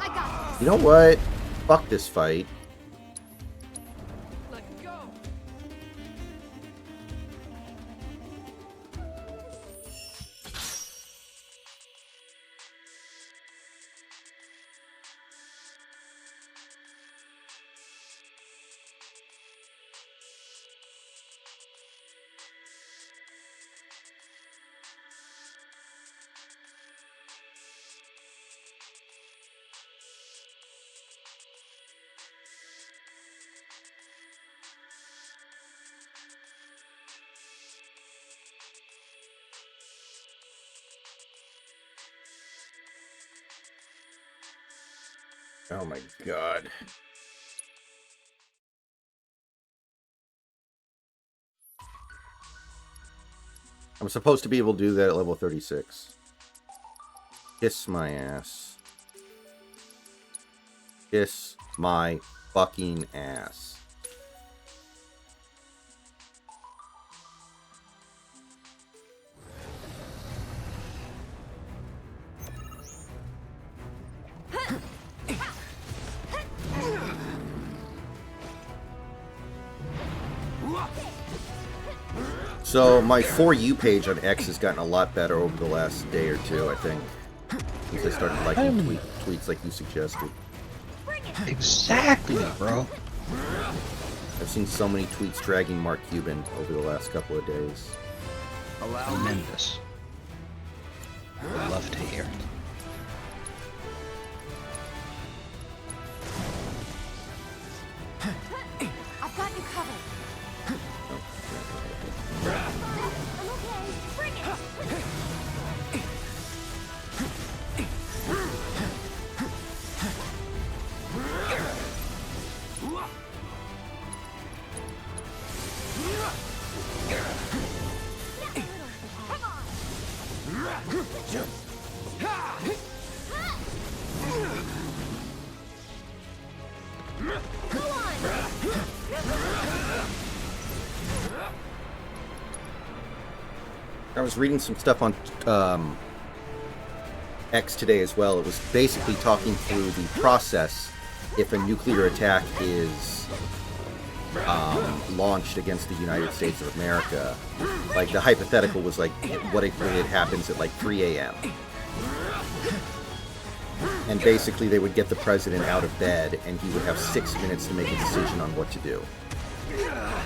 I got this. You know what? Fuck this fight. Let go. Oh my god. I'm supposed to be able to do that at level 36. Kiss my ass. Kiss my fucking ass. So my For You page on X has gotten a lot better over the last day or two, I think. Since I started liking tweets like you suggested. Exactly, bro. I've seen so many tweets dragging Mark Cuban over the last couple of days. Allow me. Tremendous. Would love to hear it. I've got you covered. Go on! I was reading some stuff on X today as well. It was basically talking through the process if a nuclear attack is launched against the United States of America. Like, the hypothetical was like, what if it happens at like 3 a.m.? And basically they would get the president out of bed and he would have 6 minutes to make a decision on what to do.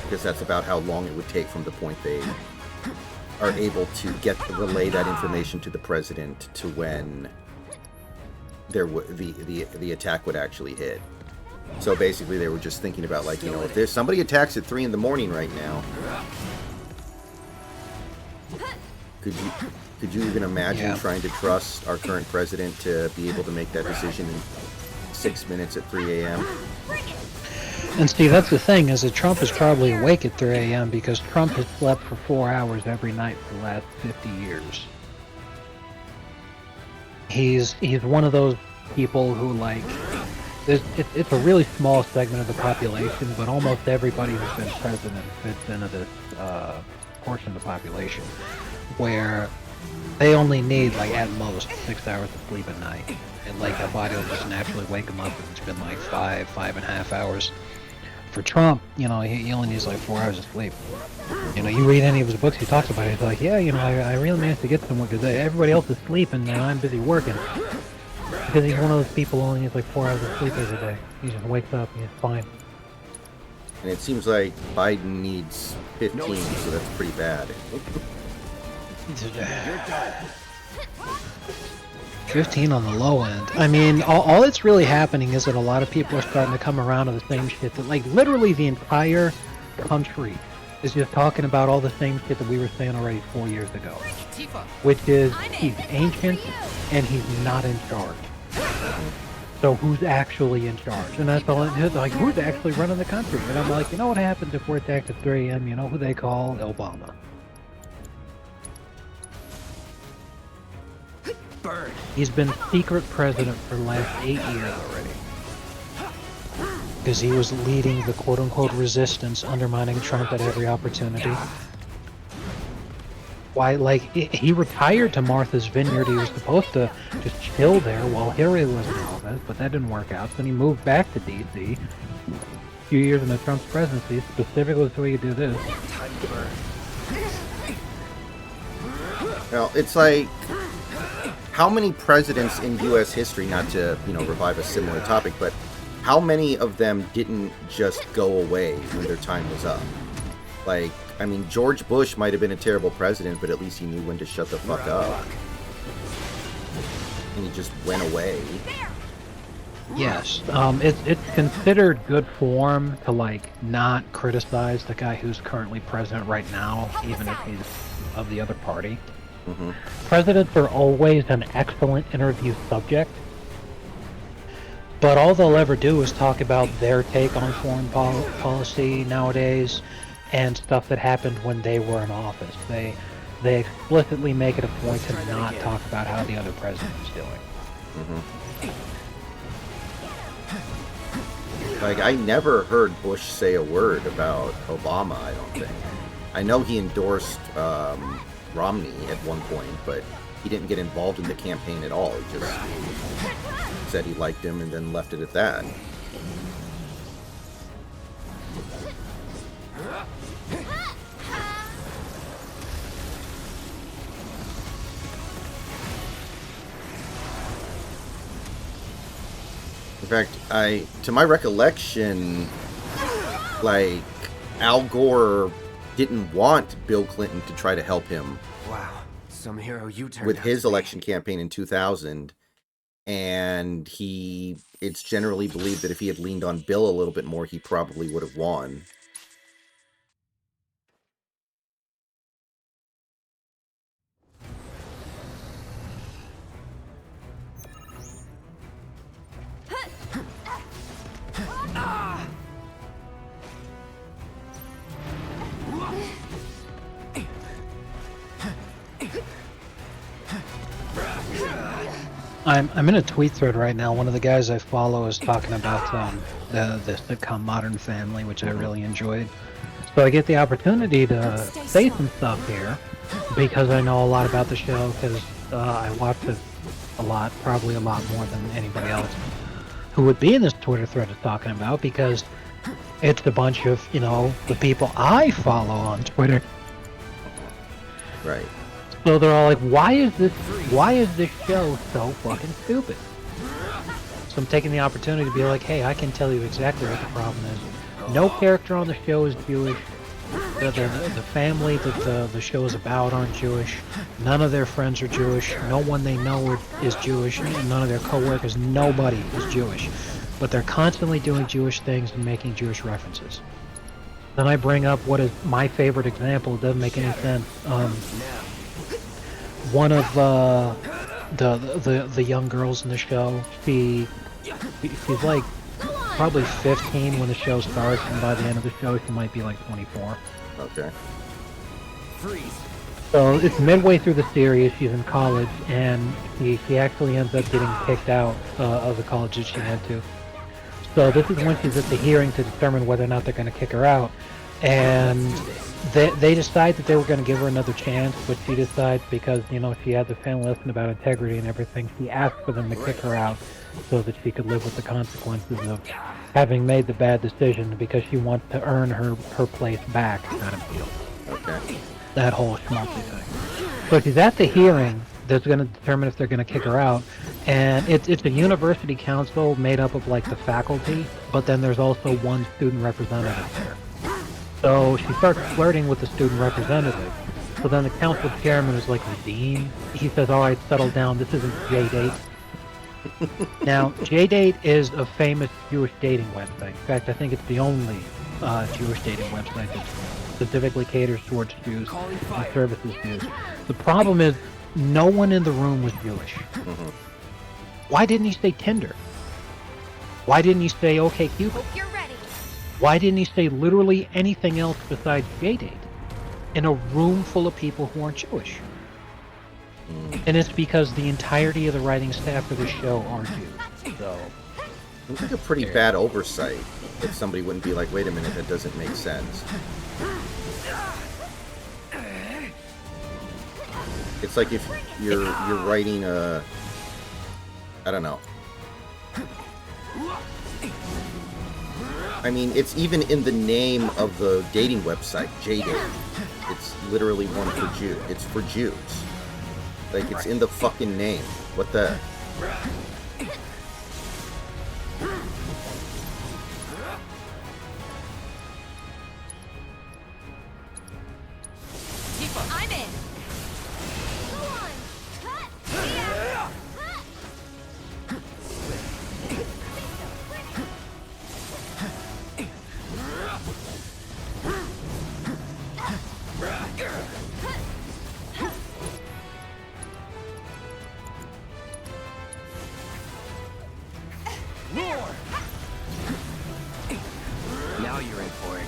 Because that's about how long it would take from the point they are able to relay that information to the president to when the attack would actually hit. So basically they were just thinking about, like, you know, if there's somebody attacks at 3 in the morning right now, could you even imagine trying to trust our current president to be able to make that decision in 6 minutes at 3 a.m.? And Steve, that's the thing, is that Trump is probably awake at 3 a.m. because Trump has slept for 4 hours every night for the last 50 years. He's one of those people who, like, it's a really small segment of the population, but almost everybody who's been president fits into this portion of the population, where they only need, like, at most 6 hours of sleep a night. And, like, their body will just naturally wake them up if it's been, like, 5.5 hours. For Trump, you know, he only needs, like, 4 hours of sleep. You know, you read any of his books, he talks about it. He's like, yeah, you know, I really managed to get somewhere because everybody else is sleeping and I'm busy working. Because he's one of those people who only needs, like, 4 hours of sleep every day. He just wakes up and he's fine. And it seems like Biden needs 15, so that's pretty bad. 15 on the low end. I mean, all that's really happening is that a lot of people are starting to come around to the same shit that, like, literally the entire country is just talking about all the same shit that we were saying already 4 years ago. Which is, he's ancient and he's not in charge. So who's actually in charge? And that's all it is, like, who's actually running the country? And I'm like, you know what happens if we're attacked at 3 a.m.? You know who they call? Obama. Bird. He's been secret president for the last 8 years already. Because he was leading the quote-unquote resistance, undermining Trump at every opportunity. Why, like, he retired to Martha's Vineyard. He was supposed to just chill there while Hillary was in office, but that didn't work out. Then he moved back to D.C. a few years into Trump's presidency, specifically so he could do this. Well, it's like, how many presidents in U.S. history, not to, you know, revive a similar topic, but how many of them didn't just go away when their time was up? Like, I mean, George Bush might have been a terrible president, but at least he knew when to shut the fuck up. And he just went away. Yes, it's considered good form to, like, not criticize the guy who's currently president right now, even if he's of the other party. Mm-hmm. Presidents are always an excellent interview subject, but all they'll ever do is talk about their take on foreign policy nowadays and stuff that happened when they were in office. They explicitly make it a point to not talk about how the other president is doing. Mm-hmm. Like, I never heard Bush say a word about Obama, I don't think. I know he endorsed Romney at one point, but he didn't get involved in the campaign at all. He just said he liked him and then left it at that. In fact, to my recollection, like, Al Gore didn't want Bill Clinton to try to help him Some hero you turned with out his to be. election campaign in 2000, and it's generally believed that if he had leaned on Bill a little bit more, he probably would have won. I'm in a tweet thread right now. One of the guys I follow is talking about the sitcom Modern Family, which I really enjoyed. So I get the opportunity to say some stuff here because I know a lot about the show because I watch it a lot, probably a lot more than anybody else who would be in this Twitter thread is talking about because it's a bunch of, you know, the people I follow on Twitter. Right. So they're all like, why is this show so fucking stupid? So I'm taking the opportunity to be like, hey, I can tell you exactly what the problem is. No character on the show is Jewish. The family that the show is about aren't Jewish. None of their friends are Jewish. No one they know is Jewish. And none of their co-workers, nobody is Jewish. But they're constantly doing Jewish things and making Jewish references. Then I bring up what is my favorite example. It doesn't make any sense. One of the young girls in the show, she's like probably 15 when the show starts, and by the end of the show she might be like 24. Okay. Freeze. So it's midway through the series, she's in college, and she actually ends up getting kicked out of the college that she went to. So this is when she's at the hearing to determine whether or not they're going to kick her out. And they decide that they were going to give her another chance, but she decides because, you know, she had the family lesson about integrity and everything, she asked for them to kick her out so that she could live with the consequences of having made the bad decision because she wants to earn her place back, kind of deal. Okay. That whole schmaltzy thing. So she's at the hearing that's going to determine if they're going to kick her out, and it's a university council made up of like the faculty, but then there's also one student representative there. So she starts flirting with the student representative. So then the council chairman is like the dean. He says, all right, settle down. This isn't J-Date. Now, J-Date is a famous Jewish dating website. In fact, I think it's the only Jewish dating website that specifically caters towards Jews and services Jews. The problem is, no one in the room was Jewish. Why didn't he say Tinder? Why didn't he say OkCupid? Hope you're ready. Why didn't he say literally anything else besides J-Date in a room full of people who aren't Jewish? And it's because the entirety of the writing staff for the show are Jews. So It's like a pretty bad oversight if somebody wouldn't be like, wait a minute, that doesn't make sense. It's like if you're writing a, I don't know. I mean, it's even in the name of the dating website, J-Date. It's literally one for Jews. It's for Jews. Like, it's in the fucking name. What the... I'm in. Go on. Cut. Yeah. Cut. Now you're in for it.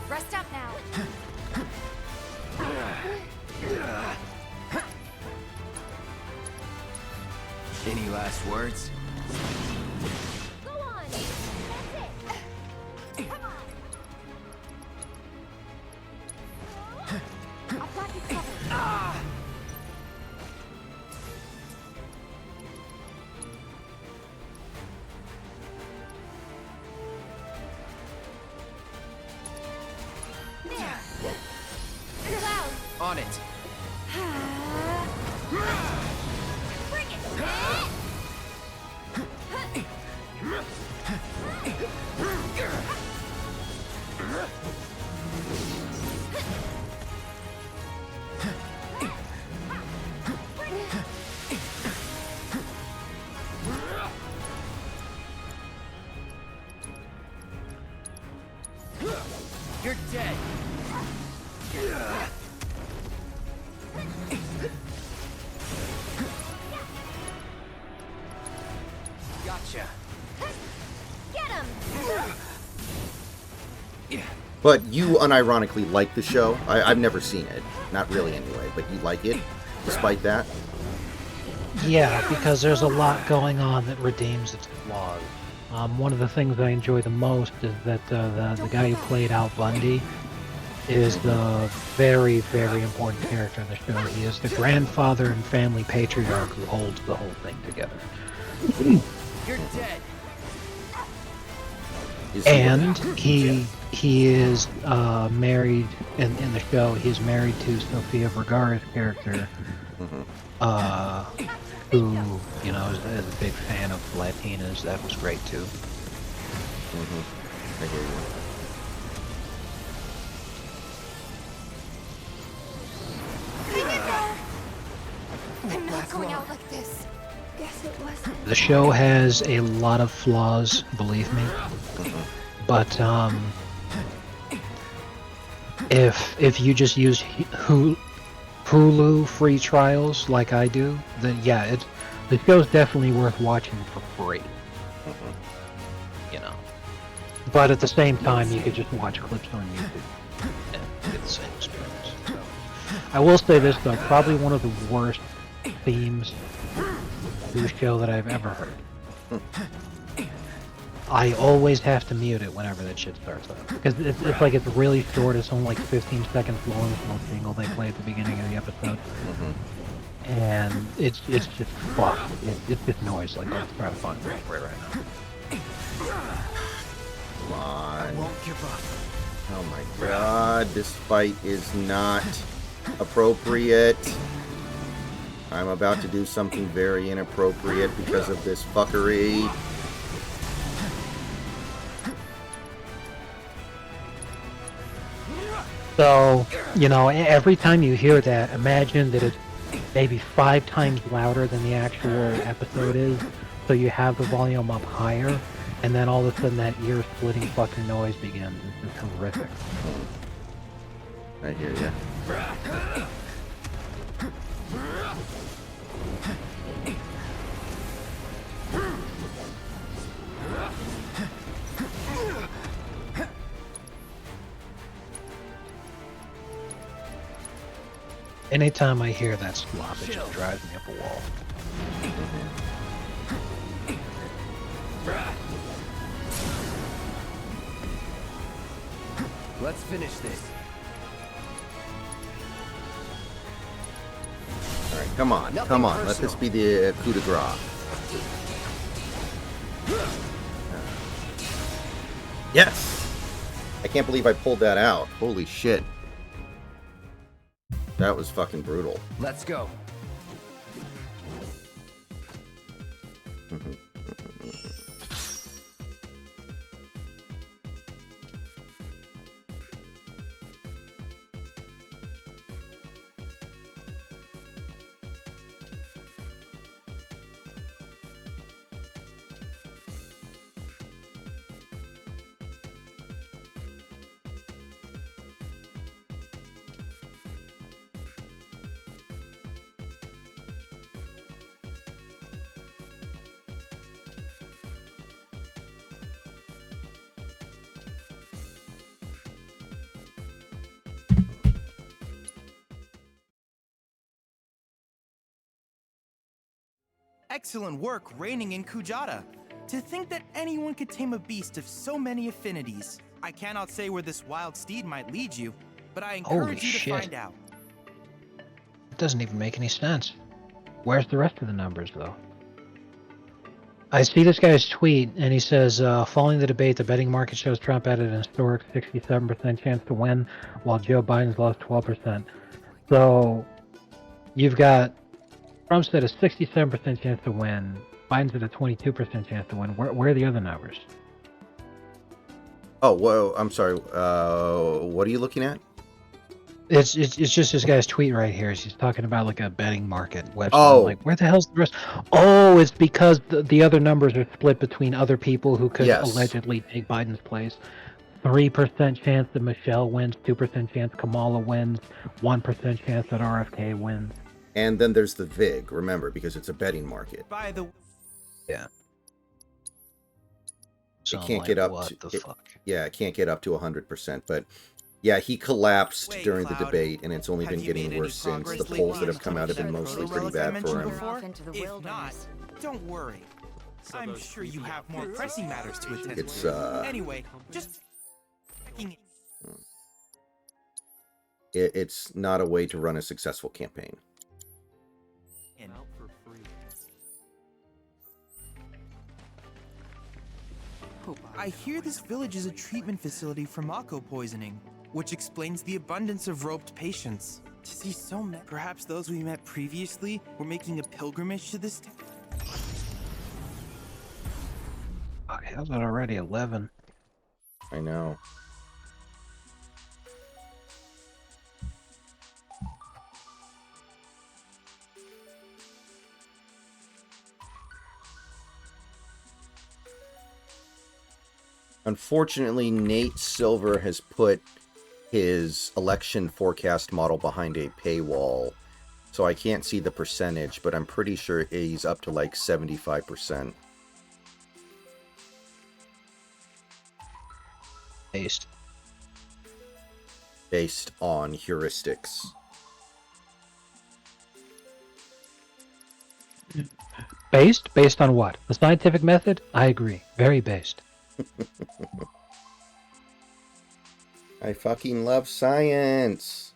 Rest up now. Any last words? Go on. That's it. Come on. I've got you covered. There. Cloud. On it. Bring it. You're dead. Gotcha. Get him! But you unironically like the show. I've never seen it. Not really anyway, but you like it despite that? Yeah, because there's a lot going on that redeems its flaws. One of the things I enjoy the most is that the guy who played Al Bundy is the very, very important character in the show. He is the grandfather and family patriarch who holds the whole thing together. You're dead. Is And he is married in the show. He's married to Sofia Vergara's character, who is a big fan of Latinas. That was great too. I hear you. I'm not going out like this. Guess it wasn't. The show has a lot of flaws, believe me. But if you just use Hulu free trials like I do, then yeah, the show's definitely worth watching for free. But at the same time, you could just watch clips on YouTube and get the same experience. So, I will say this though, probably one of the worst themes to a show that I've ever heard. I always have to mute it whenever that shit starts up. Because it's like it's really short, it's only like 15 seconds long, it's no single they play at the beginning of the episode. And it's just fuck. It's just noise, like let's try to find it right now. Come on. Won't give up. Oh my god, this fight is not appropriate. I'm about to do something very inappropriate because of this fuckery. So, every time you hear that, imagine that it's maybe 5 times louder than the actual episode is, so you have the volume up higher, and then all of a sudden that ear-splitting fucking noise begins. It's just horrific. I hear ya. Anytime I hear that slop, it just drives me up a wall. Let's finish this. Alright, come on, Nothing come on. Let personal. this be the coup de grace. Yes! I can't believe I pulled that out. Holy shit. That was fucking brutal. Let's go. Excellent work reigning in Kujata. To think that anyone could tame a beast of so many affinities. I cannot say where this wild steed might lead you, but I encourage you to shit. find out. It doesn't even make any sense. Where's the rest of the numbers, though? I see this guy's tweet, and he says, following the debate, the betting market shows Trump had an historic 67% chance to win, while Joe Biden's lost 12%. So, you've got Trump's at a 67% chance to win, Biden's at a 22% chance to win. Where are the other numbers? Oh, whoa, I'm sorry. What are you looking at? It's just this guy's tweet right here. He's talking about like a betting market website. Oh. I'm like, where the hell's the rest? Oh, it's because the other numbers are split between other people who could allegedly take Biden's place. 3% chance that Michelle wins, 2% chance Kamala wins, 1% chance that RFK wins. And then there's the VIG, remember, because it's a betting market. By the Yeah. it I'm can't like, get up what to the fuck? Yeah, it can't get up to 100%. But yeah, he collapsed Wait, during the Cloud, debate, and it's only have been you made getting any worse since. progress The polls that lately have come out have been on mostly proto pretty relics I bad mentioned for him. before? Into the If not, wilderness. don't worry. I'm sure you have more pressing matters to attend It's to. Anyway, just checking it's not a way to run a successful campaign. in. I hear this village is a treatment facility for Mako poisoning, which explains the abundance of roped patients. To see so many, perhaps those we met previously were making a pilgrimage to this town. Fuck, how's it already 11? I know. Unfortunately, Nate Silver has put his election forecast model behind a paywall, so I can't see the percentage, but I'm pretty sure he's up to like 75%. Based on heuristics. Based on what? The scientific method? I agree. Very based. I fucking love science.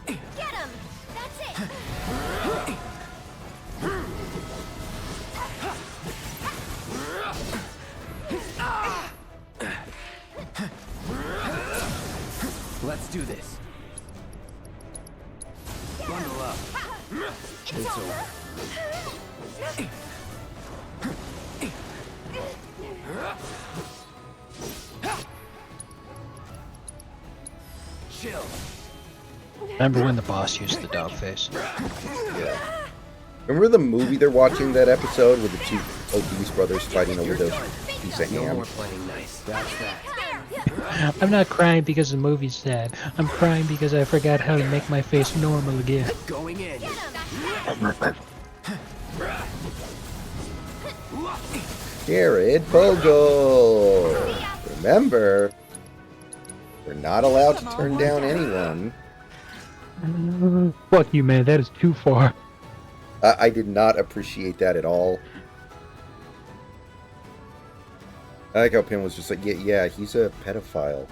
Get him! That's it! Let's do this. Bundle up. It's over. Chill. Remember when the boss used the dog face? Yeah. Remember the movie they're watching, that episode with the two obese brothers fighting over the piece of No ham? more playing nice. That's that. I'm not crying because the movie's sad. I'm crying because I forgot how to make my face normal again. Going in. Jared Bogle! Remember, we're not allowed to turn down anyone. Fuck you, man. That is too far. I did not appreciate that at all. I like how Pim was just like, yeah, he's a pedophile.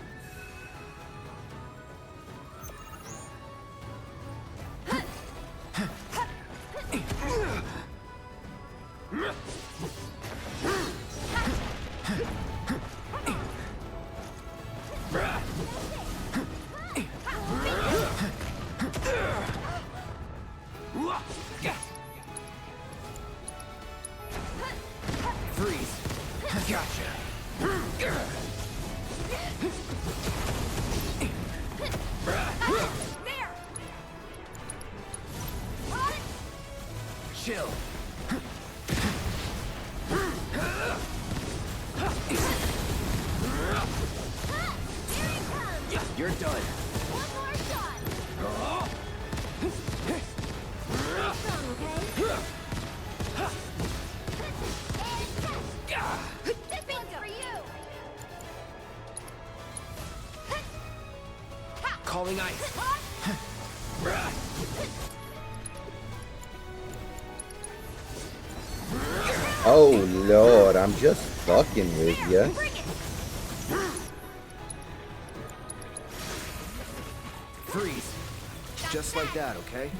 Freeze. Gotcha. Chill. You're done. One more shot! Strong, okay? This one's for you! Calling ice. Oh lord, I'm just fucking with ya. Bring it! Freeze. Just like that, okay?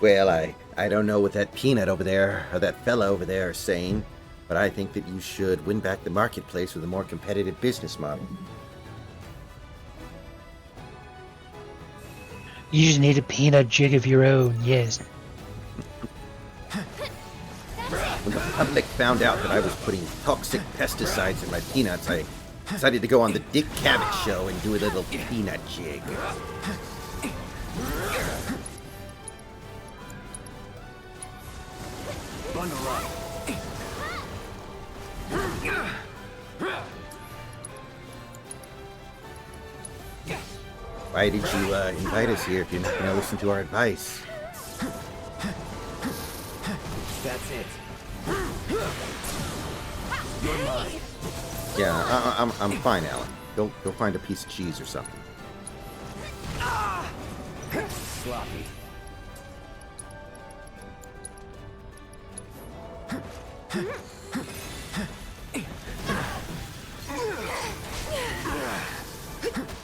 Well, I don't know what that peanut over there, or that fella over there, is saying, but I think that you should win back the marketplace with a more competitive business model. You just need a peanut jig of your own, yes. When the public found out that I was putting toxic pesticides in my peanuts, I decided to go on the Dick Cavett show and do a little peanut jig. Bundle up. Why did you invite us here if you're not going to listen to our advice? That's it. Yeah, I'm fine, Alan. Go find a piece of cheese or something. Sloppy.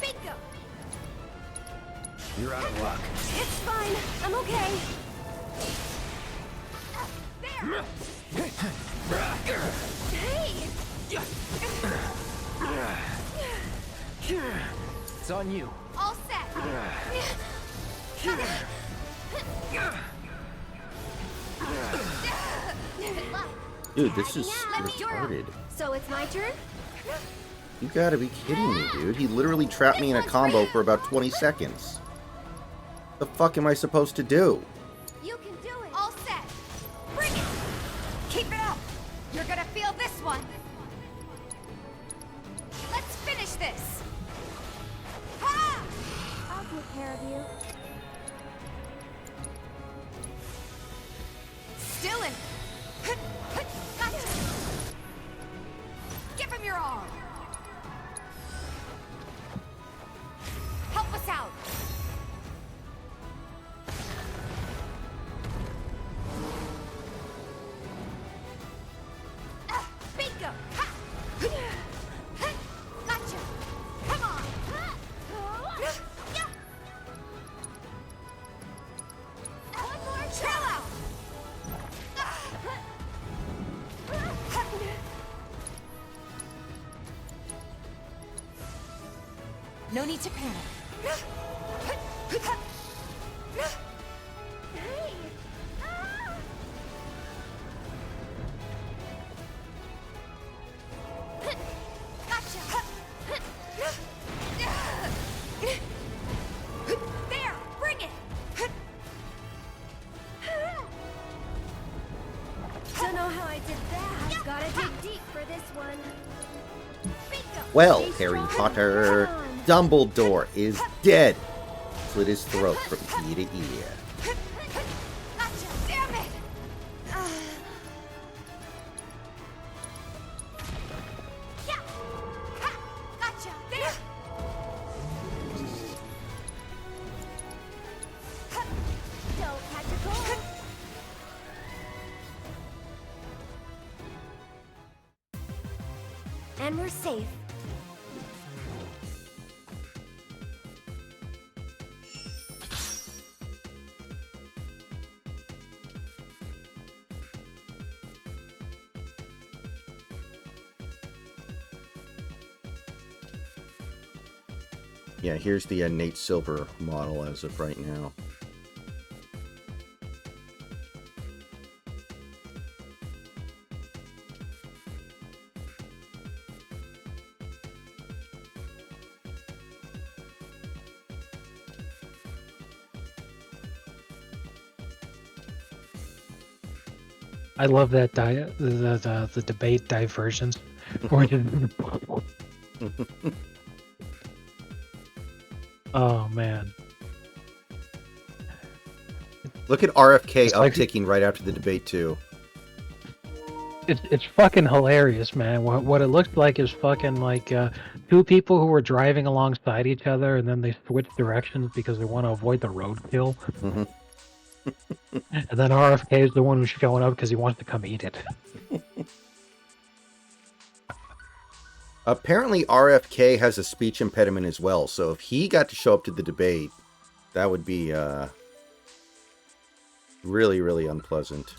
Bingo! You're out of luck. It's fine. I'm okay. Hey! It's on you. All set. Good luck. Dude, this is Let me through. retarded. So it's my turn? You gotta be kidding me, dude. He literally trapped me in a combo for about 20 seconds. The fuck am I supposed to do? You can do it. All set. Bring it. Keep it up. You're gonna feel this one. Let's finish this. Ha! I'll take care of you. Still in. Gotcha. Give him your arm. Help us out. Bingo! Ha! Gotcha! Come on! One more chill out! No need to panic. Hey! Ah! Gotcha! There! Bring it! Don't know how I did that. Gotta dig deep for this one. Bingo! Well, Stay Harry strong. Potter, Come on. Dumbledore is dead. Slit his throat from ear to ear. Gotcha! Damn it! Yeah! Ha! Gotcha! There! Don't catch a cold! And we're safe. Yeah, here's the Nate Silver model as of right now. I love that the debate diversions. Or just- oh man, Look at RFK It's like- upticking right after the debate too. it's fucking hilarious, man. What it looks like is fucking like two people who were driving alongside each other, and then they switch directions because they want to avoid the roadkill. Mhm. And then RFK is the one who's showing up because he wants to come eat it. Apparently RFK has a speech impediment as well, so if he got to show up to the debate, that would be really, really unpleasant.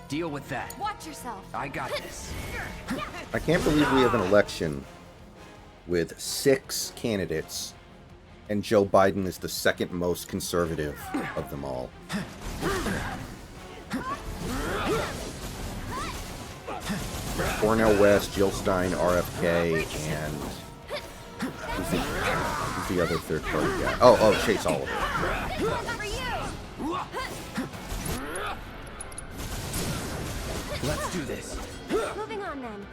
Deal with that. Watch yourself. I got this. I can't believe we have an election with 6 candidates And Joe Biden is the second most conservative of them all. Cornel West, Jill Stein, RFK, and who's the other third party guy? Oh, Chase Oliver. Let's do this. Moving on then.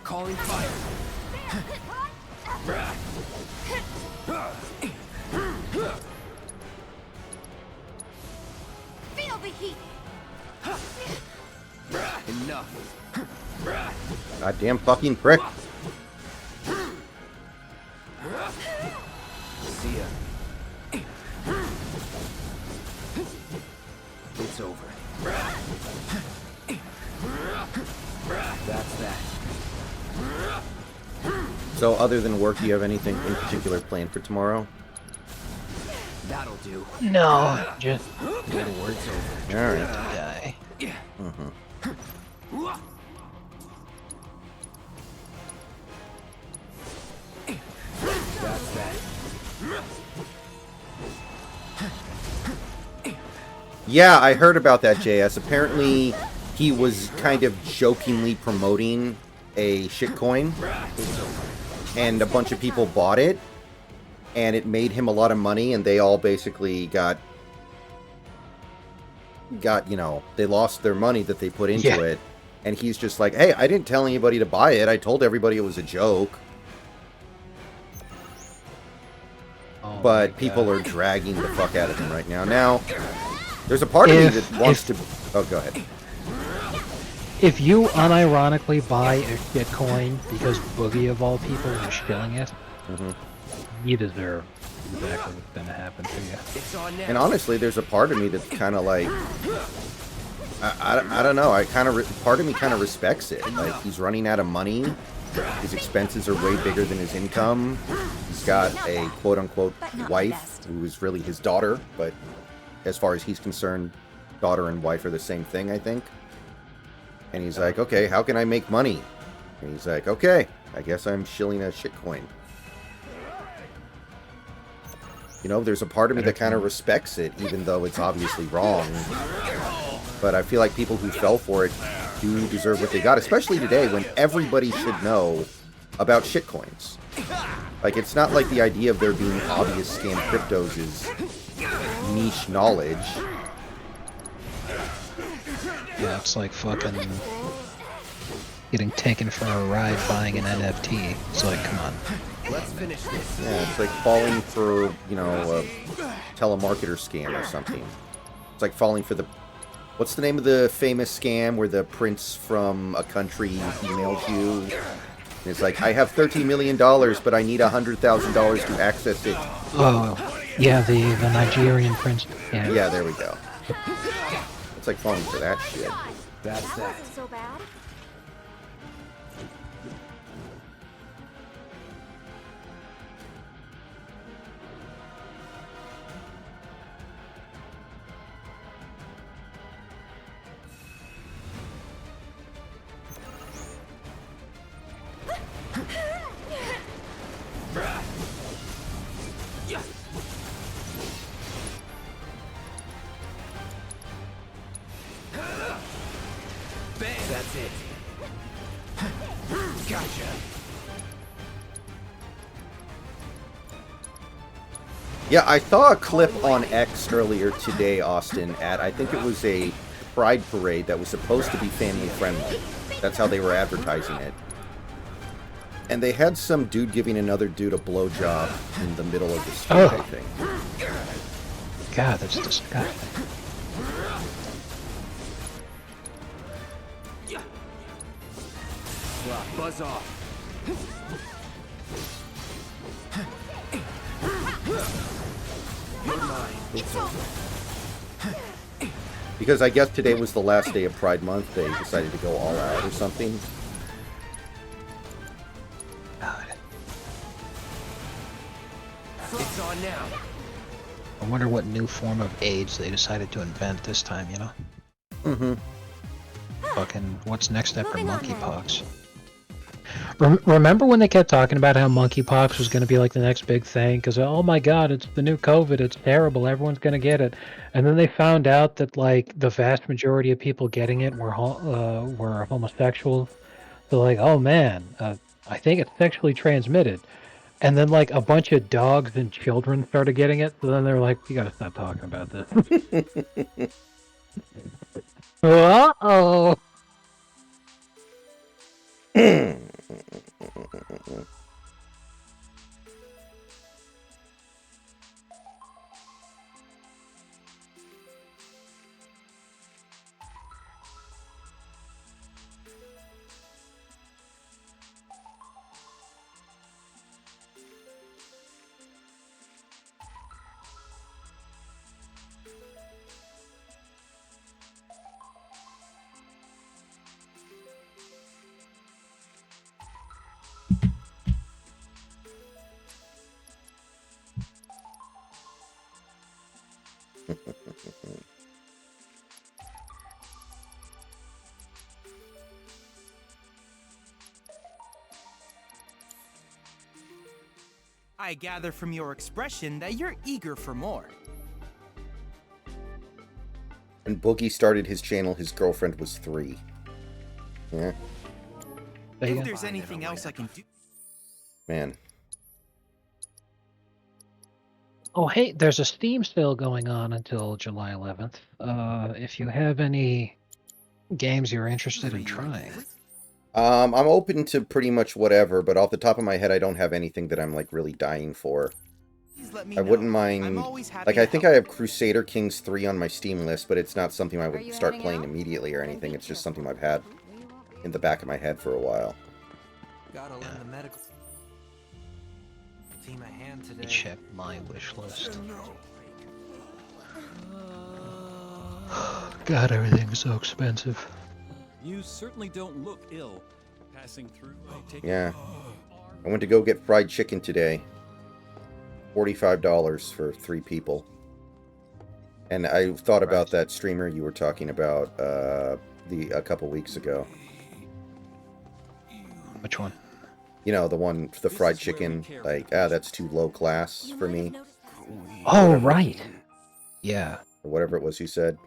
Calling fire. Feel the heat. Enough. Goddamn fucking prick. See ya. It's over. That's that. So, other than work, do you have anything in particular planned for tomorrow? That'll do. No, just Good words over. Alright. die. That's that. Yeah, I heard about that, JS. Apparently, he was kind of jokingly promoting a shitcoin, and a bunch of people bought it, and it made him a lot of money, and they all basically got you know, they lost their money that they put into it, and he's just like, hey, I didn't tell anybody to buy it. I told everybody it was a joke. Oh But people are dragging the fuck out of him right now. Now, there's a part of me that wants to... Oh, go ahead. If you unironically buy a shitcoin because Boogie of all people is shilling it, you deserve exactly what's gonna happen to you. It's on now. And honestly, there's a part of me that's kind of like... I don't know. Part of me kind of respects it. Like, he's running out of money. His expenses are way bigger than his income. He's got a quote-unquote wife who is really his daughter, but as far as he's concerned, daughter and wife are the same thing, I think. And he's like, okay, how can I make money? And he's like, okay, I guess I'm shilling a shitcoin. You know, there's a part of me that kind of respects it, even though it's obviously wrong. But I feel like people who fell for it do deserve what they got, especially today when everybody should know about shitcoins. Like, it's not like the idea of there being obvious scam cryptos is niche knowledge. Yeah, it's like fucking getting taken for a ride buying an NFT. It's like, come on. Let's finish this. Yeah, it's like falling for, you know, a telemarketer scam or something. It's like falling for the... What's the name of the famous scam where the prince from a country emails you? And it's like, I have $13 million, but I need $100,000 to access it. Oh, yeah, the Nigerian prince. Yeah. Yeah, there we go. It's like falling for that shit. That's That that. wasn't so bad. That's it. Gotcha. Yeah, I saw a clip on X earlier today, Austin, at, I think it was a Pride parade that was supposed to be family friendly. That's how they were advertising it. And they had some dude giving another dude a blowjob in the middle of the street, I think. God, that's disgusting. Buzz off. You're mine. Because I guess today was the last day of Pride Month, they decided to go all out or something. God. It's on now. I wonder what new form of AIDS they decided to invent this time, you know? Mm-hmm. Fucking, what's next after Moving on then. monkeypox? Remember when they kept talking about how monkeypox was going to be like the next big thing? Because, oh my god, it's the new COVID, it's terrible, everyone's going to get it. And then they found out that, like, the vast majority of people getting it were homosexuals. They're like, oh man, I think it's sexually transmitted. And then, like, a bunch of dogs and children started getting it. So then they're like, you gotta stop talking about this. Uh-oh! I gather from your expression that you're eager for more. When Boogie started his channel, his girlfriend was 3. Yeah, If there's anything else I can do. man. Oh, hey, there's a Steam sale going on until July 11th. If you have any games you're interested in trying. I'm open to pretty much whatever, but off the top of my head, I don't have anything that I'm, like, really dying for. Please let me I know. wouldn't I'm mind... always happy Like, to I think help. I have Crusader Kings 3 on my Steam list, but it's not something I Are would you start heading playing out? immediately or anything. It's just something I've had in the back of my head for a while. Gotta lend the medical team a hand today. Check my wish list. God, everything's so expensive. You certainly don't look ill. Passing through, I take Yeah. I went to go get fried chicken today. $45 for 3 people. And I thought about that streamer you were talking about a couple weeks ago. Which one? You know, the fried chicken, like, that's too low class for me. Oh, right. Yeah. Or whatever it was you said.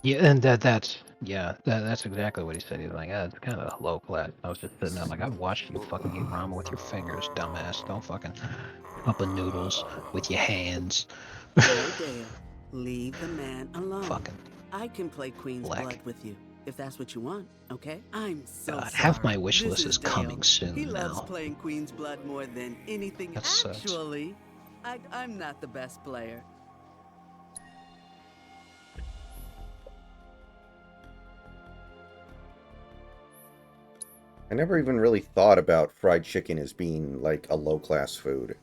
Yeah, and that's exactly what he said. He's like, it's kind of low class. I was just sitting there like, I've watched you fucking eat ramen with your fingers, dumbass. Don't fucking cup of noodles with your hands. Dale, leave the man alone. Fucking I can play Queen's black. Blood with you, if that's what you want, okay? I'm so God, sorry. half my wish This list is Dale. coming soon He loves now. playing Queen's Blood more than anything. That sucks. Actually, I'm not the best player. I never even really thought about fried chicken as being, like, a low-class food.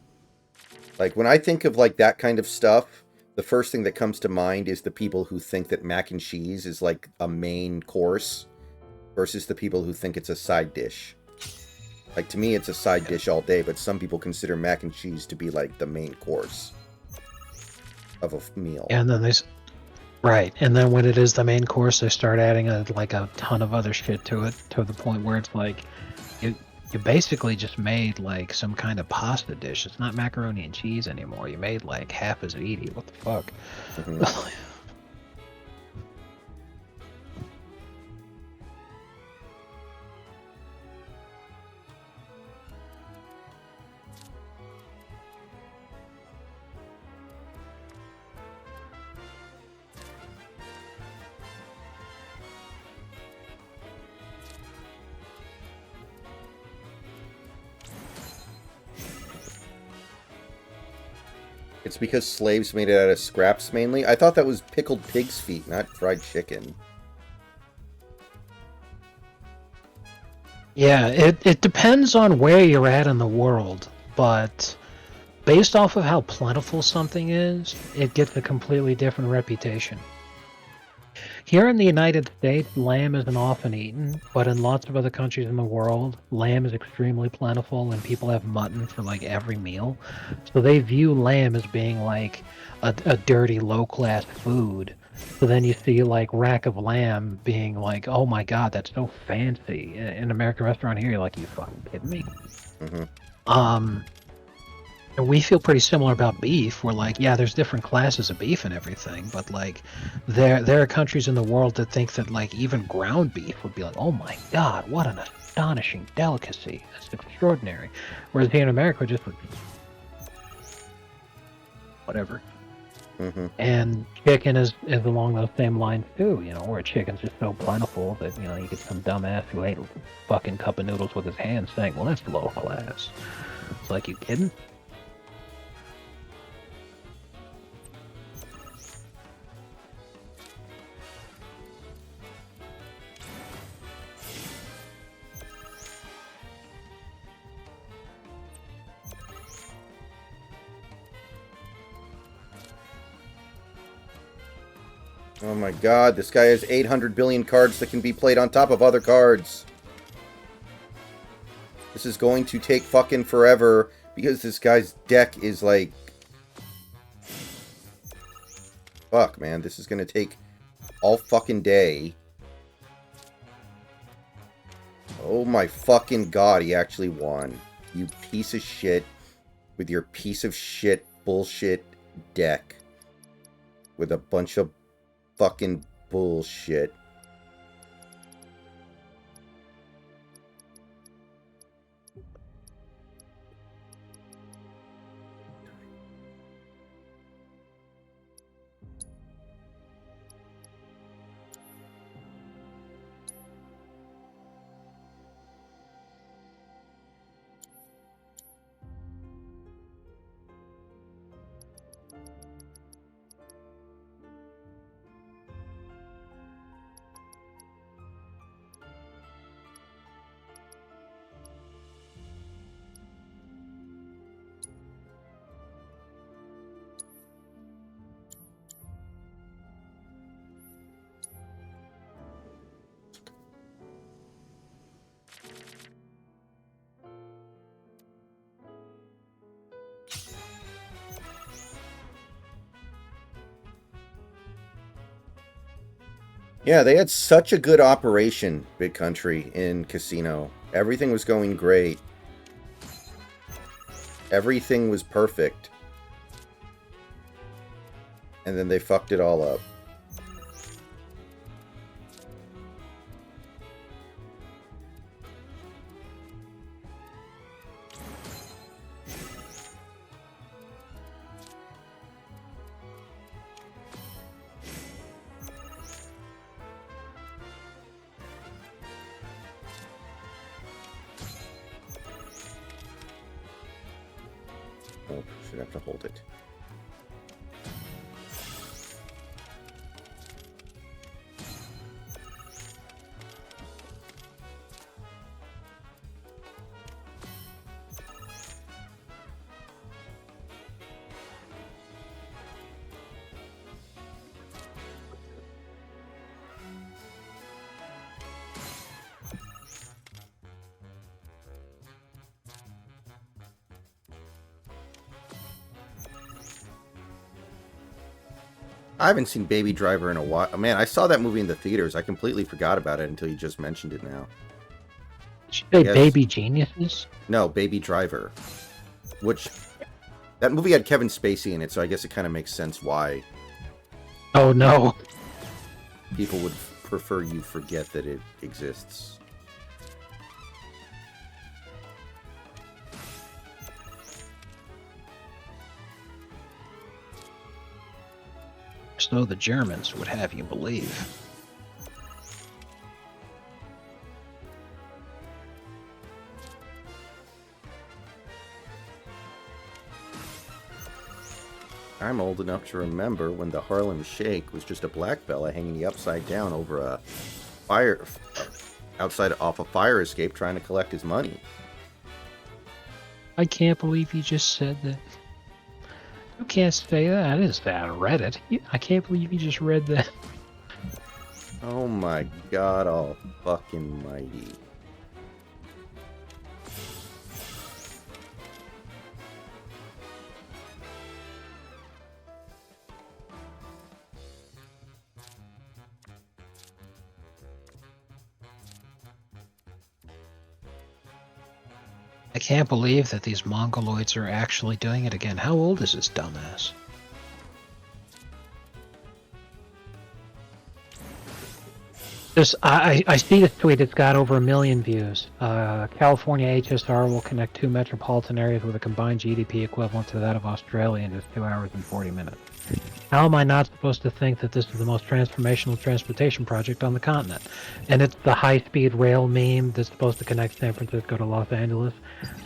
Like, when I think of, like, that kind of stuff, the first thing that comes to mind is the people who think that mac and cheese is, like, a main course versus the people who think it's a side dish. Like, to me, it's a side dish all day, but some people consider mac and cheese to be, like, the main course of a meal. And then right, and then when it is the main course, they start adding a ton of other shit to it, to the point where it's like, you basically just made, like, some kind of pasta dish. It's not macaroni and cheese anymore. You made, like, half as ziti. What the fuck? Mhm. It's because slaves made it out of scraps mainly? I thought that was pickled pig's feet, not fried chicken. Yeah, it depends on where you're at in the world, but based off of how plentiful something is, it gets a completely different reputation. Here in the United States, lamb isn't often eaten, but in lots of other countries in the world, lamb is extremely plentiful and people have mutton for like every meal. So they view lamb as being like a dirty, low-class food. So then you see like rack of lamb being like, oh my god, that's so fancy. In an American restaurant here, you're like, you fucking kidding me? Mm-hmm. And we feel pretty similar about beef. We're like, yeah, there's different classes of beef and everything, but like, there are countries in the world that think that like even ground beef would be like, oh my god, what an astonishing delicacy. That's extraordinary. Whereas here in America, just like, whatever. Mm-hmm. And chicken is along those same lines too, you know, where chicken's just so plentiful that, you know, you get some dumbass who ate a fucking cup of noodles with his hands saying, well, that's low class. It's like, you kidding? Oh my god, this guy has 800 billion cards that can be played on top of other cards. This is going to take fucking forever because this guy's deck is like... Fuck, man, this is gonna take all fucking day. Oh my fucking god, he actually won. You piece of shit with your piece of shit bullshit deck. With a bunch of fucking bullshit. Yeah, they had such a good operation, Big Country, in Casino. Everything was going great. Everything was perfect. And then they fucked it all up. Oh, should have to hold it. I haven't seen Baby Driver in a while. Man, I saw that movie in the theaters. I completely forgot about it until you just mentioned it now. Did you say Baby Geniuses? No, Baby Driver. Which, that movie had Kevin Spacey in it, so I guess it kind of makes sense why Oh no. people would prefer you forget that it exists. So the Germans would have you believe. I'm old enough to remember when the Harlem Shake was just a black fella hanging the upside down over a fire outside off a fire escape trying to collect his money. I can't believe you just said that. You can't say that. I didn't say I read it. I can't believe you just read that. Oh my god, all fucking mighty. I can't believe that these Mongoloids are actually doing it again. How old is this dumbass? I see this tweet. It's got over 1 million views. California HSR will connect 2 metropolitan areas with a combined GDP equivalent to that of Australia in just 2 hours and 40 minutes. How am I not supposed to think that this is the most transformational transportation project on the continent? And it's the high-speed rail meme that's supposed to connect San Francisco to Los Angeles.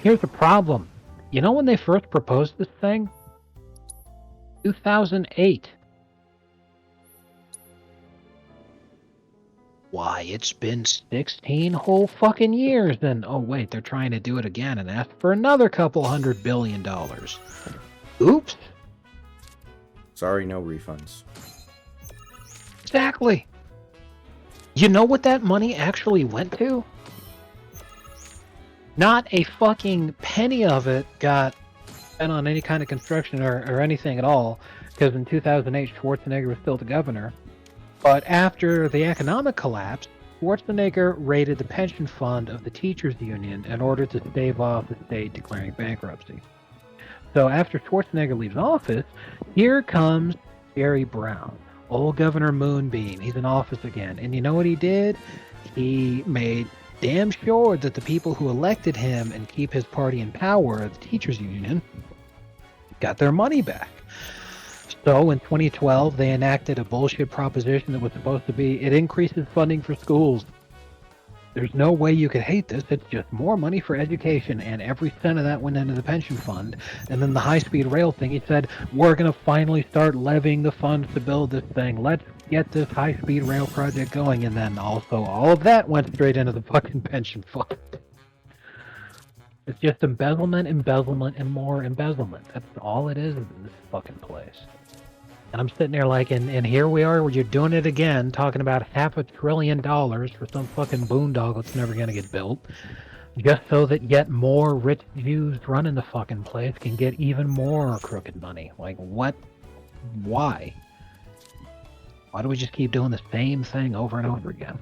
Here's the problem. You know when they first proposed this thing? 2008. Why, it's been 16 whole fucking years. Then, oh wait, they're trying to do it again and ask for another couple $100 billion. Oops. Sorry, no refunds. Exactly. You know what that money actually went to? Not a fucking penny of it got spent on any kind of construction or anything at all, because in 2008 Schwarzenegger was still the governor. But after the economic collapse, Schwarzenegger raided the pension fund of the teachers union in order to stave off the state declaring bankruptcy. So after Schwarzenegger leaves office, here comes Jerry Brown, old Governor Moonbeam. He's in office again. And you know what he did? He made damn sure that the people who elected him and keep his party in power, the teachers union, got their money back. So in 2012, they enacted a bullshit proposition that was supposed to be, it increases funding for schools. There's no way you could hate this. It's just more money for education, and every cent of that went into the pension fund. And then the high-speed rail thing, he said, we're going to finally start levying the funds to build this thing. Let's get this high-speed rail project going. And then also all of that went straight into the fucking pension fund. It's just embezzlement, embezzlement, and more embezzlement. That's all it is in this fucking place. And I'm sitting there like, and here we are, where you're doing it again, talking about $500 billion for some fucking boondoggle that's never going to get built, just so that yet more rich Jews running the fucking place can get even more crooked money. Like, what? Why? Why do we just keep doing the same thing over and over again?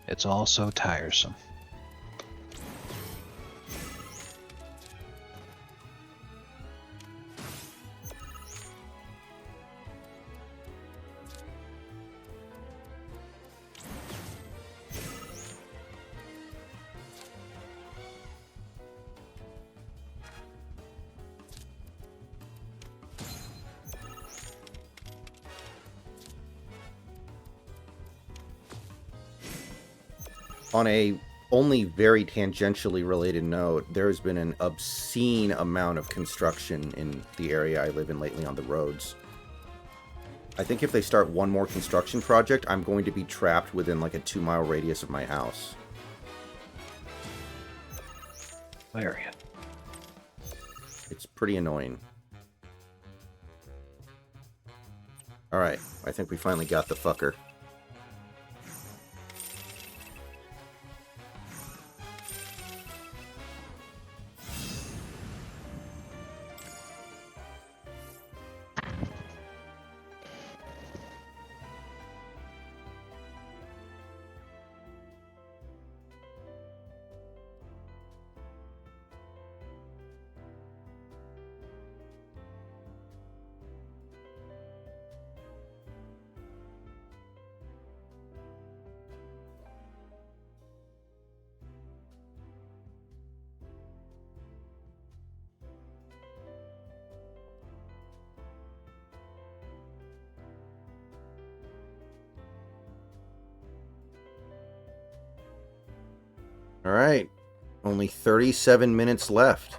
It's all so tiresome. On a only very tangentially related note, there's been an obscene amount of construction in the area I live in lately on the roads. I think if they start one more construction project, I'm going to be trapped within like a 2-mile radius of my house. Area. It's pretty annoying. Alright, I think we finally got the fucker. Alright. Only 37 minutes left.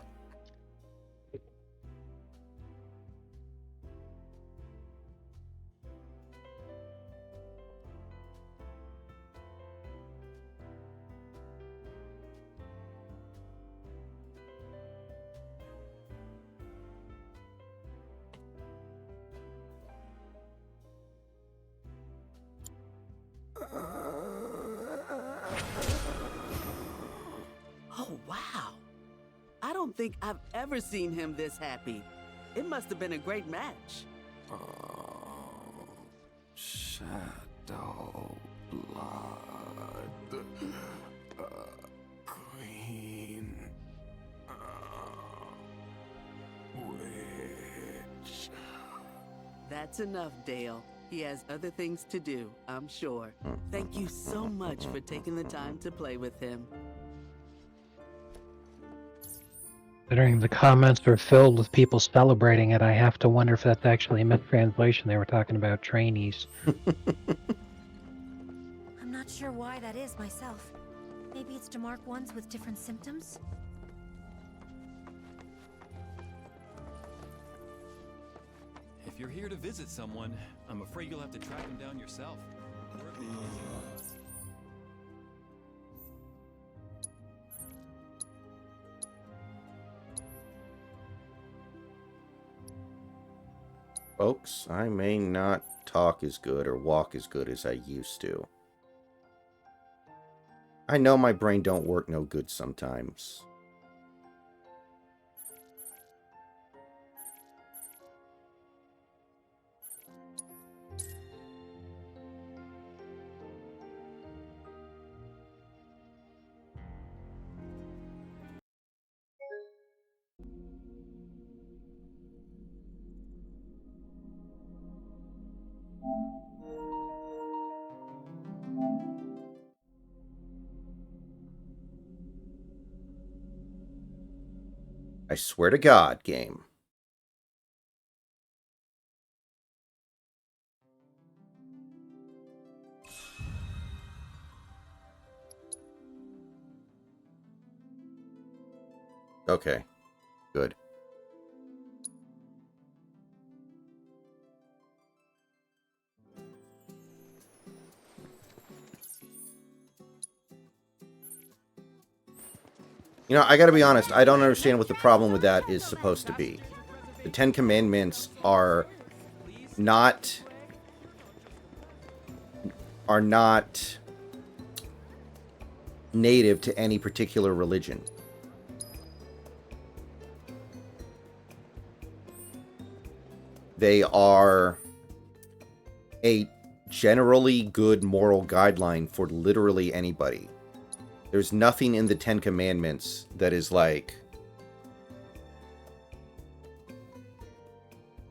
Oh, wow. I don't think I've ever seen him this happy. It must have been a great match. Shadow blood. Queen. Witch. That's enough, Dale. He has other things to do, I'm sure. Thank you so much for taking the time to play with him. Considering the comments are filled with people celebrating it, I have to wonder if that's actually a mistranslation. They were talking about trainees. I'm not sure why that is myself. Maybe it's to mark ones with different symptoms? If you're here to visit someone, I'm afraid you'll have to track them down yourself. Folks, I may not talk as good or walk as good as I used to. I know my brain don't work no good sometimes. I swear to God, game. Okay, good. You know, I gotta be honest, I don't understand what the problem with that is supposed to be. The Ten Commandments are not native to any particular religion. They are a generally good moral guideline for literally anybody. There's nothing in the Ten Commandments that is like,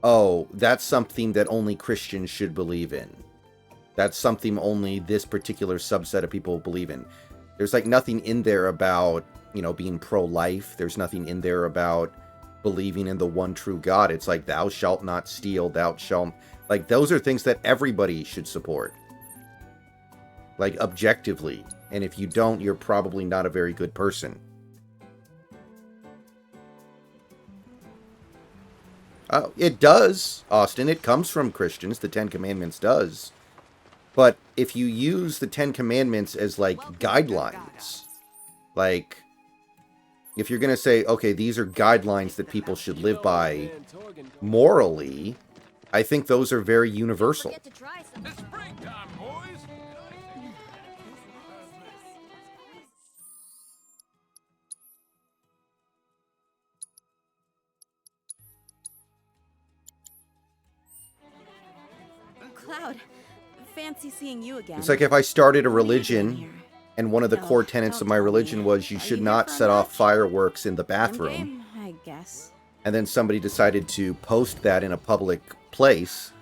oh, that's something that only Christians should believe in. That's something only this particular subset of people believe in. There's like nothing in there about, you know, being pro-life. There's nothing in there about believing in the one true God. It's like, thou shalt not steal, thou shalt... Like, those are things that everybody should support. Like, objectively. And if you don't, you're probably not a very good person. It does, Austin. It comes from Christians. The Ten Commandments does. But if you use the Ten Commandments as, like, guidelines, like, if you're going to say, okay, these are guidelines that people should live by morally, I think those are very universal. Cloud, fancy seeing you again. It's like if I started a religion, and one of the core tenets of my religion was you should not set off fireworks in the bathroom. I guess. And then somebody decided to post that in a public place.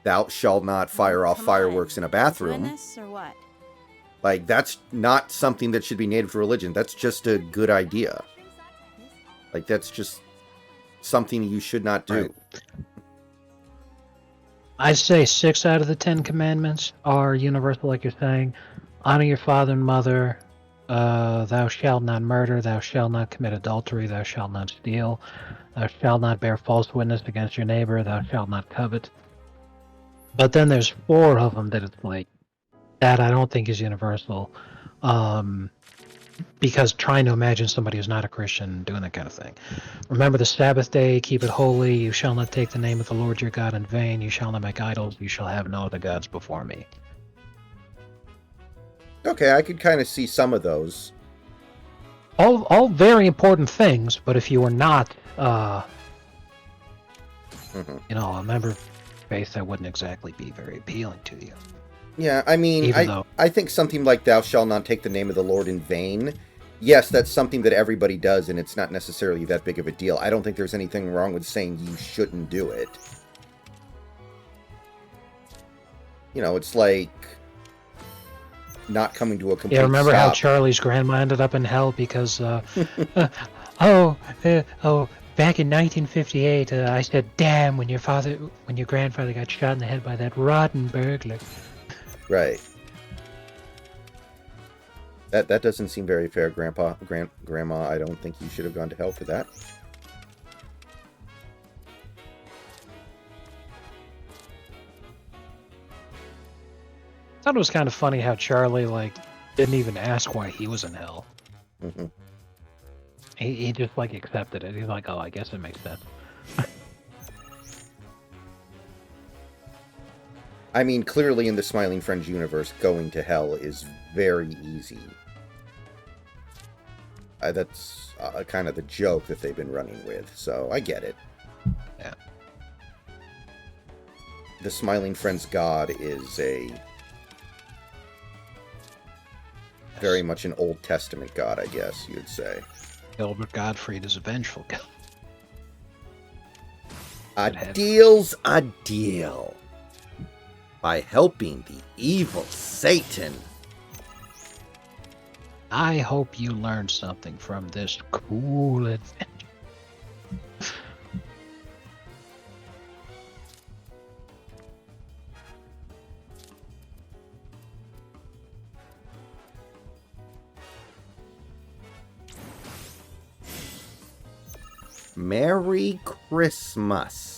Thou shalt not fire off fireworks in a bathroom. Or what? Like, that's not something that should be native to religion. That's just a good idea. Like, that's just something you should not do. Right. I'd say 6 out of the 10 commandments are universal, like you're saying. Honor your father and mother. Thou shalt not murder, thou shalt not commit adultery, thou shalt not steal, thou shalt not bear false witness against your neighbor, thou shalt not covet. But then there's 4 of them that it's like, that I don't think is universal. Because trying to imagine somebody who's not a Christian doing that kind of thing. Remember the Sabbath day, keep it holy, you shall not take the name of the Lord your God in vain, you shall not make idols, you shall have no other gods before me. Okay, I could kind of see some of those. All very important things, but if you are not, you know, a member of faith, that wouldn't exactly be very appealing to you. Yeah, I mean, I think something like thou shalt not take the name of the Lord in vain, yes, that's something that everybody does, and it's not necessarily that big of a deal. I don't think there's anything wrong with saying you shouldn't do it. You know, it's like not coming to a complete Yeah, remember stop. how Charlie's grandma ended up in hell because, back in 1958, I said, "Damn!" when your grandfather got shot in the head by that rotten burglar. Right. That doesn't seem very fair, Grandma. I don't think you should have gone to hell for that. I thought it was kind of funny how Charlie, like, didn't even ask why he was in hell. Mm-hmm. He just, like, accepted it. He's like, oh, I guess it makes sense. I mean, clearly in the Smiling Friends universe, going to hell is very easy. That's kind of the joke that they've been running with, so I get it. Yeah. The Smiling Friends god is very much an Old Testament god, I guess you'd say. Gilbert Gottfried is a vengeful god. A deal's a deal. By helping the evil Satan. I hope you learned something from this cool adventure. Merry Christmas.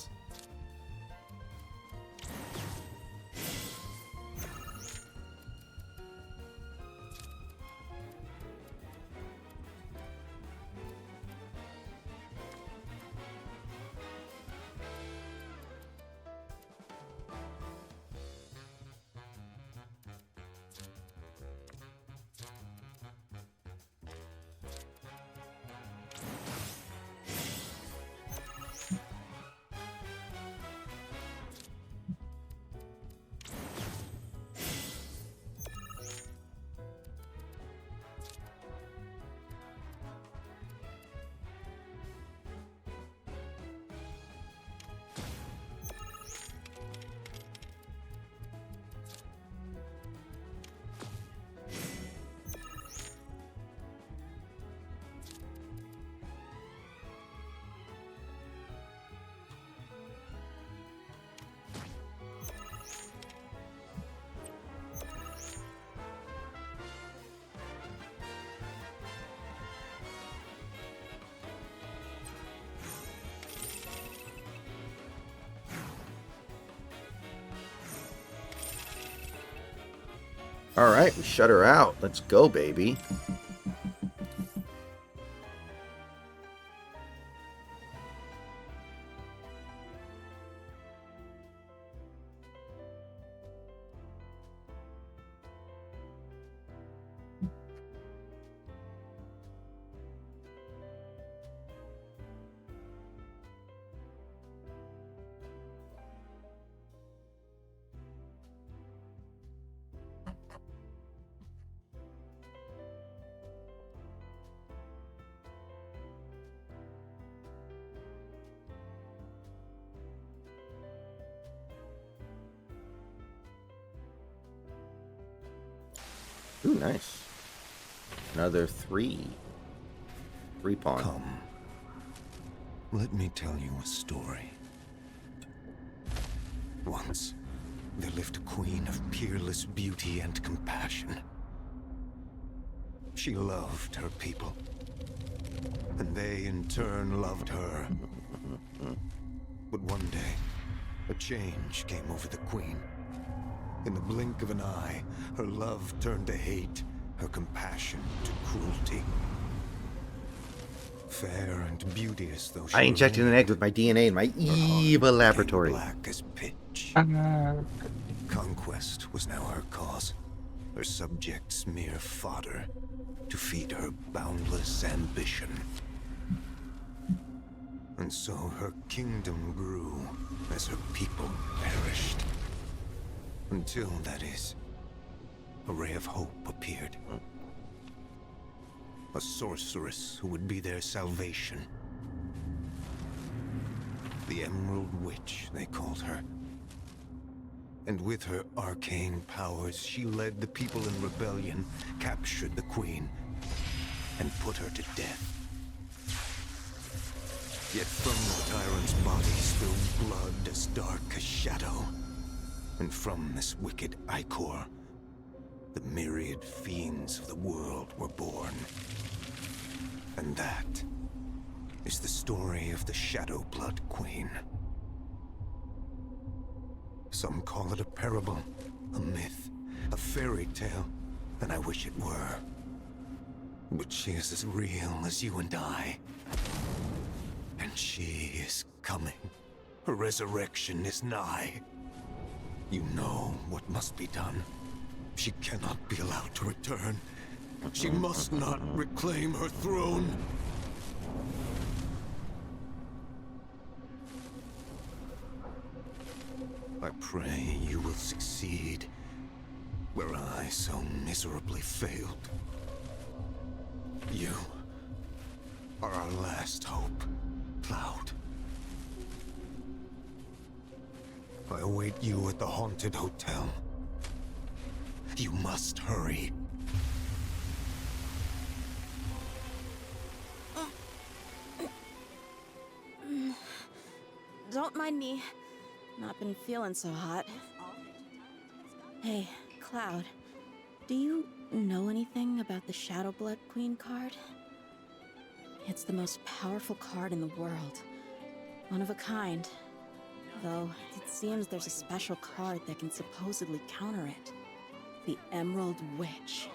Alright, we shut her out. Let's go, baby. Ooh, nice. Another 3 pawn. Come. Let me tell you a story. Once, there lived a queen of peerless beauty and compassion. She loved her people, and they in turn loved her. But one day, a change came over the Queen. In the blink of an eye, her love turned to hate, her compassion to cruelty. Fair and beauteous though she I injected an egg with my DNA in my evil laboratory. black as pitch. Conquest was now her cause, her subjects mere fodder to feed her boundless ambition. And so her kingdom grew as her people perished. Until, that is, a ray of hope appeared. A sorceress who would be their salvation. The Emerald Witch, they called her. And with her arcane powers, she led the people in rebellion, captured the Queen, and put her to death. Yet from the tyrant's body spilled blood as dark as shadow. And from this wicked ichor, the myriad fiends of the world were born. And that is the story of the Shadow Blood Queen. Some call it a parable, a myth, a fairy tale, and I wish it were. But she is as real as you and I. And she is coming. Her resurrection is nigh. You know what must be done. She cannot be allowed to return. She must not reclaim her throne. I pray you will succeed where I so miserably failed. You are our last hope, Cloud. I await you at the haunted hotel. You must hurry. Don't mind me. Not been feeling so hot. Hey, Cloud. Do you know anything about the Shadow Blood Queen card? It's the most powerful card in the world. One of a kind. Though, it seems there's a special card that can supposedly counter it. The Emerald Witch.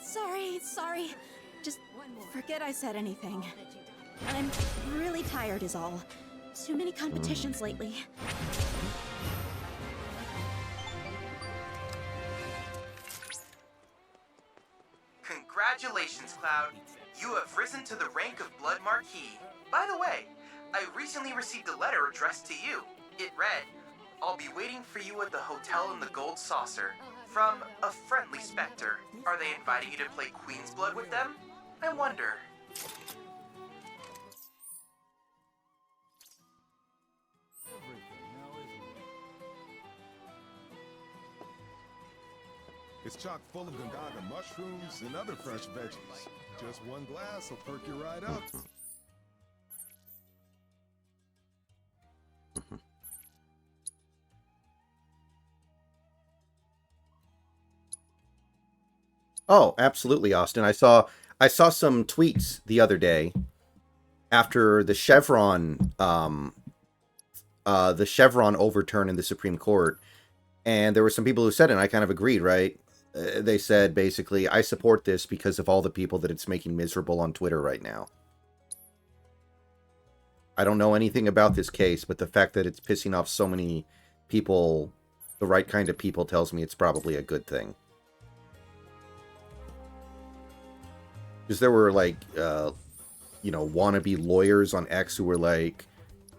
Sorry. Just forget I said anything. I'm really tired is all. Too many competitions lately. Congratulations, Cloud. You have risen to the rank of Blood Marquis. By the way, I recently received a letter addressed to you. It read, "I'll be waiting for you at the hotel in the Gold Saucer. From a friendly specter. Are they inviting you to play Queen's Blood with them? I wonder." It's chock full of Gongaga mushrooms and other fresh veggies. Just one glass will perk you right up. Oh, absolutely, Austin. I saw some tweets the other day after the Chevron overturn in the Supreme Court, and there were some people who said it, and I kind of agreed, right? They said basically, I support this because of all the people that it's making miserable on Twitter right now. I don't know anything about this case, but the fact that it's pissing off so many people, the right kind of people, tells me it's probably a good thing. Because there were, like, wannabe lawyers on X who were like,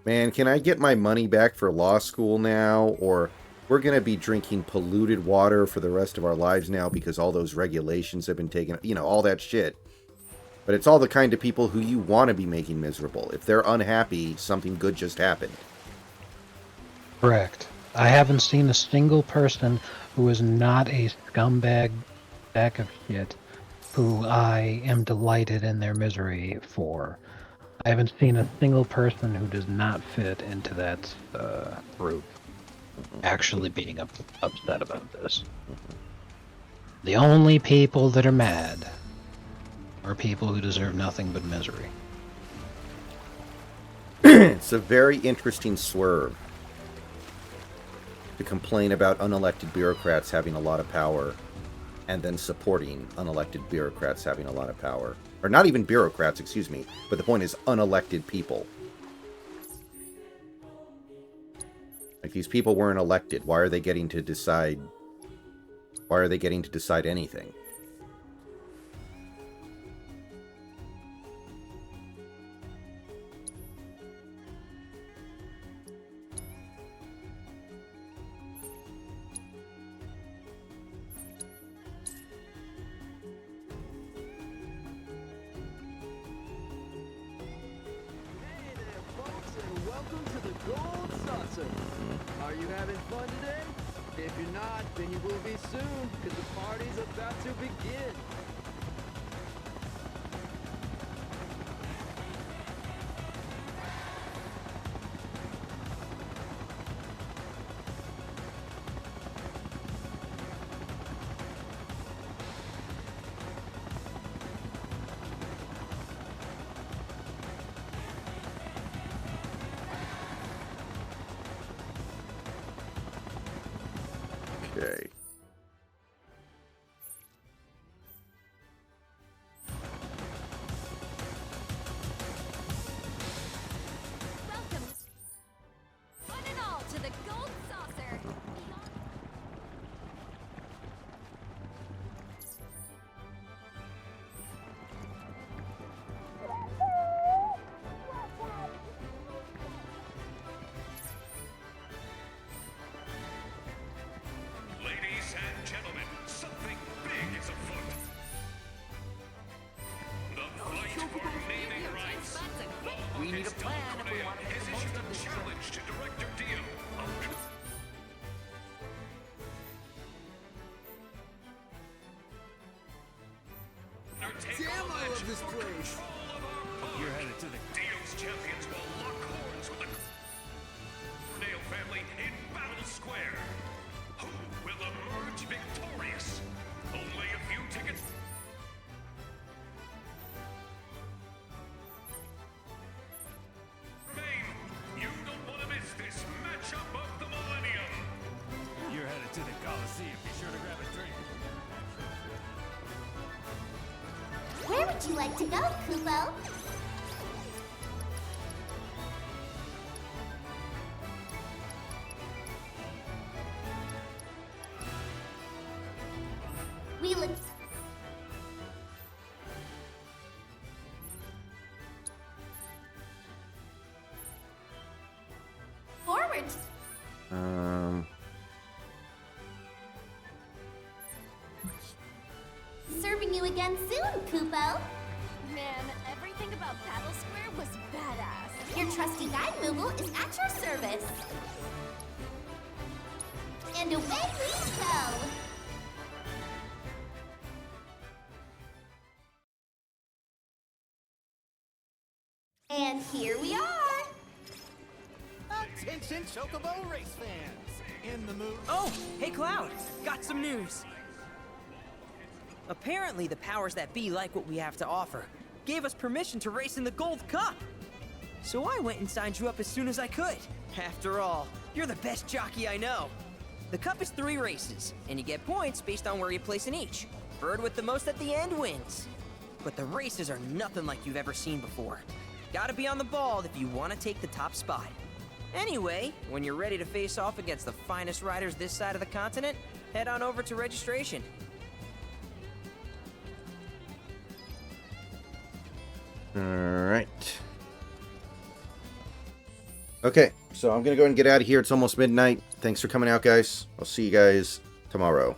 man, can I get my money back for law school now? Or we're going to be drinking polluted water for the rest of our lives now because all those regulations have been taken, all that shit. But it's all the kind of people who you want to be making miserable. If they're unhappy, something good just happened. Correct. I haven't seen a single person who is not a scumbag sack of shit who I am delighted in their misery for. I haven't seen a single person who does not fit into that group actually being upset about this. The only people that are mad are people who deserve nothing but misery. It's a very interesting swerve to complain about unelected bureaucrats having a lot of power and then supporting unelected bureaucrats having a lot of power. Or not even bureaucrats, excuse me, but the point is unelected people. Like, these people weren't elected. Why are they getting to decide? Why are they getting to decide anything? Welcome to the Gold Saucer. Are you having fun today? If you're not, then you will be soon, because the party's about to begin. Okay. Welcome, one and all, to the Gold Saucer. Ladies and gentlemen, something big is afoot. The fight for naming rights. We need a plan if we want to has issued a challenge to Director Dio. Damn, I love this place. You're headed to the Dio's champions will lock horns with the Nail family in Battle Square. Who will emerge victorious? Only a few tickets. You don't want to miss this matchup of the millennium. You're headed to the Coliseum. Be sure to grab a drink. Where would you like to go, Kupo? We look. Forward. Serving you again soon, Kupo. Man, everything about Battle Square was badass. Your trusty guide Moogle is at your service. And away we go. And here we are. Attention, Chocobo race fans. In the mood. Oh, hey Cloud, got some news. Apparently the powers that be like what we have to offer. Gave us permission to race in the Gold Cup. So I went and signed you up as soon as I could. After all, you're the best jockey I know. The Cup is 3 races, and you get points based on where you place in each. Bird with the most at the end wins. But the races are nothing like you've ever seen before. Gotta be on the ball if you want to take the top spot. Anyway, when you're ready to face off against the finest riders this side of the continent, head on over to registration. Alright. Okay, so I'm gonna go ahead and get out of here. It's almost midnight. Thanks for coming out, guys. I'll see you guys tomorrow.